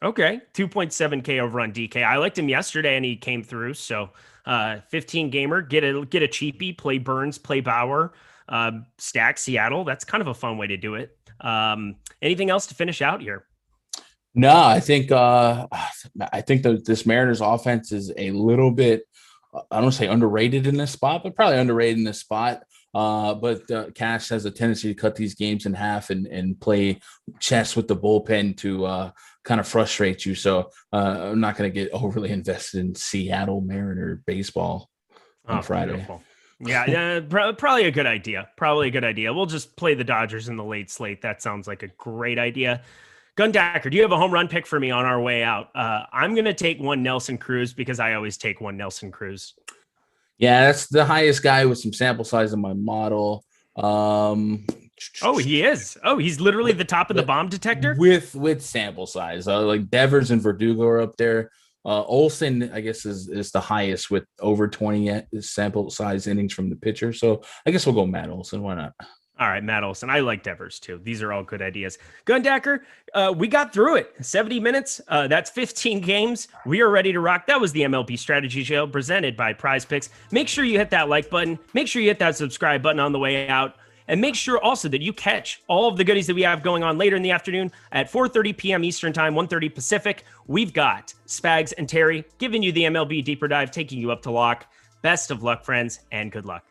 Okay, 2.7K over on DK. I liked him yesterday, and he came through. So, 15 gamer, get a cheapie, play Burns, play Bauer, stack Seattle. That's kind of a fun way to do it. Anything else to finish out here? No, I think this Mariners offense is a little bit, I don't say underrated in this spot, but probably underrated in this spot. But Cash has a tendency to cut these games in half and play chess with the bullpen to kind of frustrate you. So I'm not going to get overly invested in Seattle Mariner baseball on Friday. Beautiful. Yeah, probably a good idea. We'll just play the Dodgers in the late slate. That sounds like a great idea. Gundacker, do you have a home run pick for me on our way out? I'm going to take one Nelson Cruz because I always take one Nelson Cruz. Yeah, that's the highest guy with some sample size in my model. He is. Oh, he's literally the top of the bomb detector with sample size. Like Devers and Verdugo are up there. Olsen, I guess, is the highest with over 20 sample size innings from the pitcher. So I guess we'll go Matt Olson. Why not? All right, Matt Olson. I like Devers too. These are all good ideas. Gundacker, we got through it. 70 minutes. That's 15 games. We are ready to rock. That was the MLB Strategy Show presented by PrizePicks. Make sure you hit that like button. Make sure you hit that subscribe button on the way out. And make sure also that you catch all of the goodies that we have going on later in the afternoon at 4:30 p.m. Eastern Time, 1:30 Pacific. We've got Spags and Terry giving you the MLB Deeper Dive, taking you up to lock. Best of luck, friends, and good luck.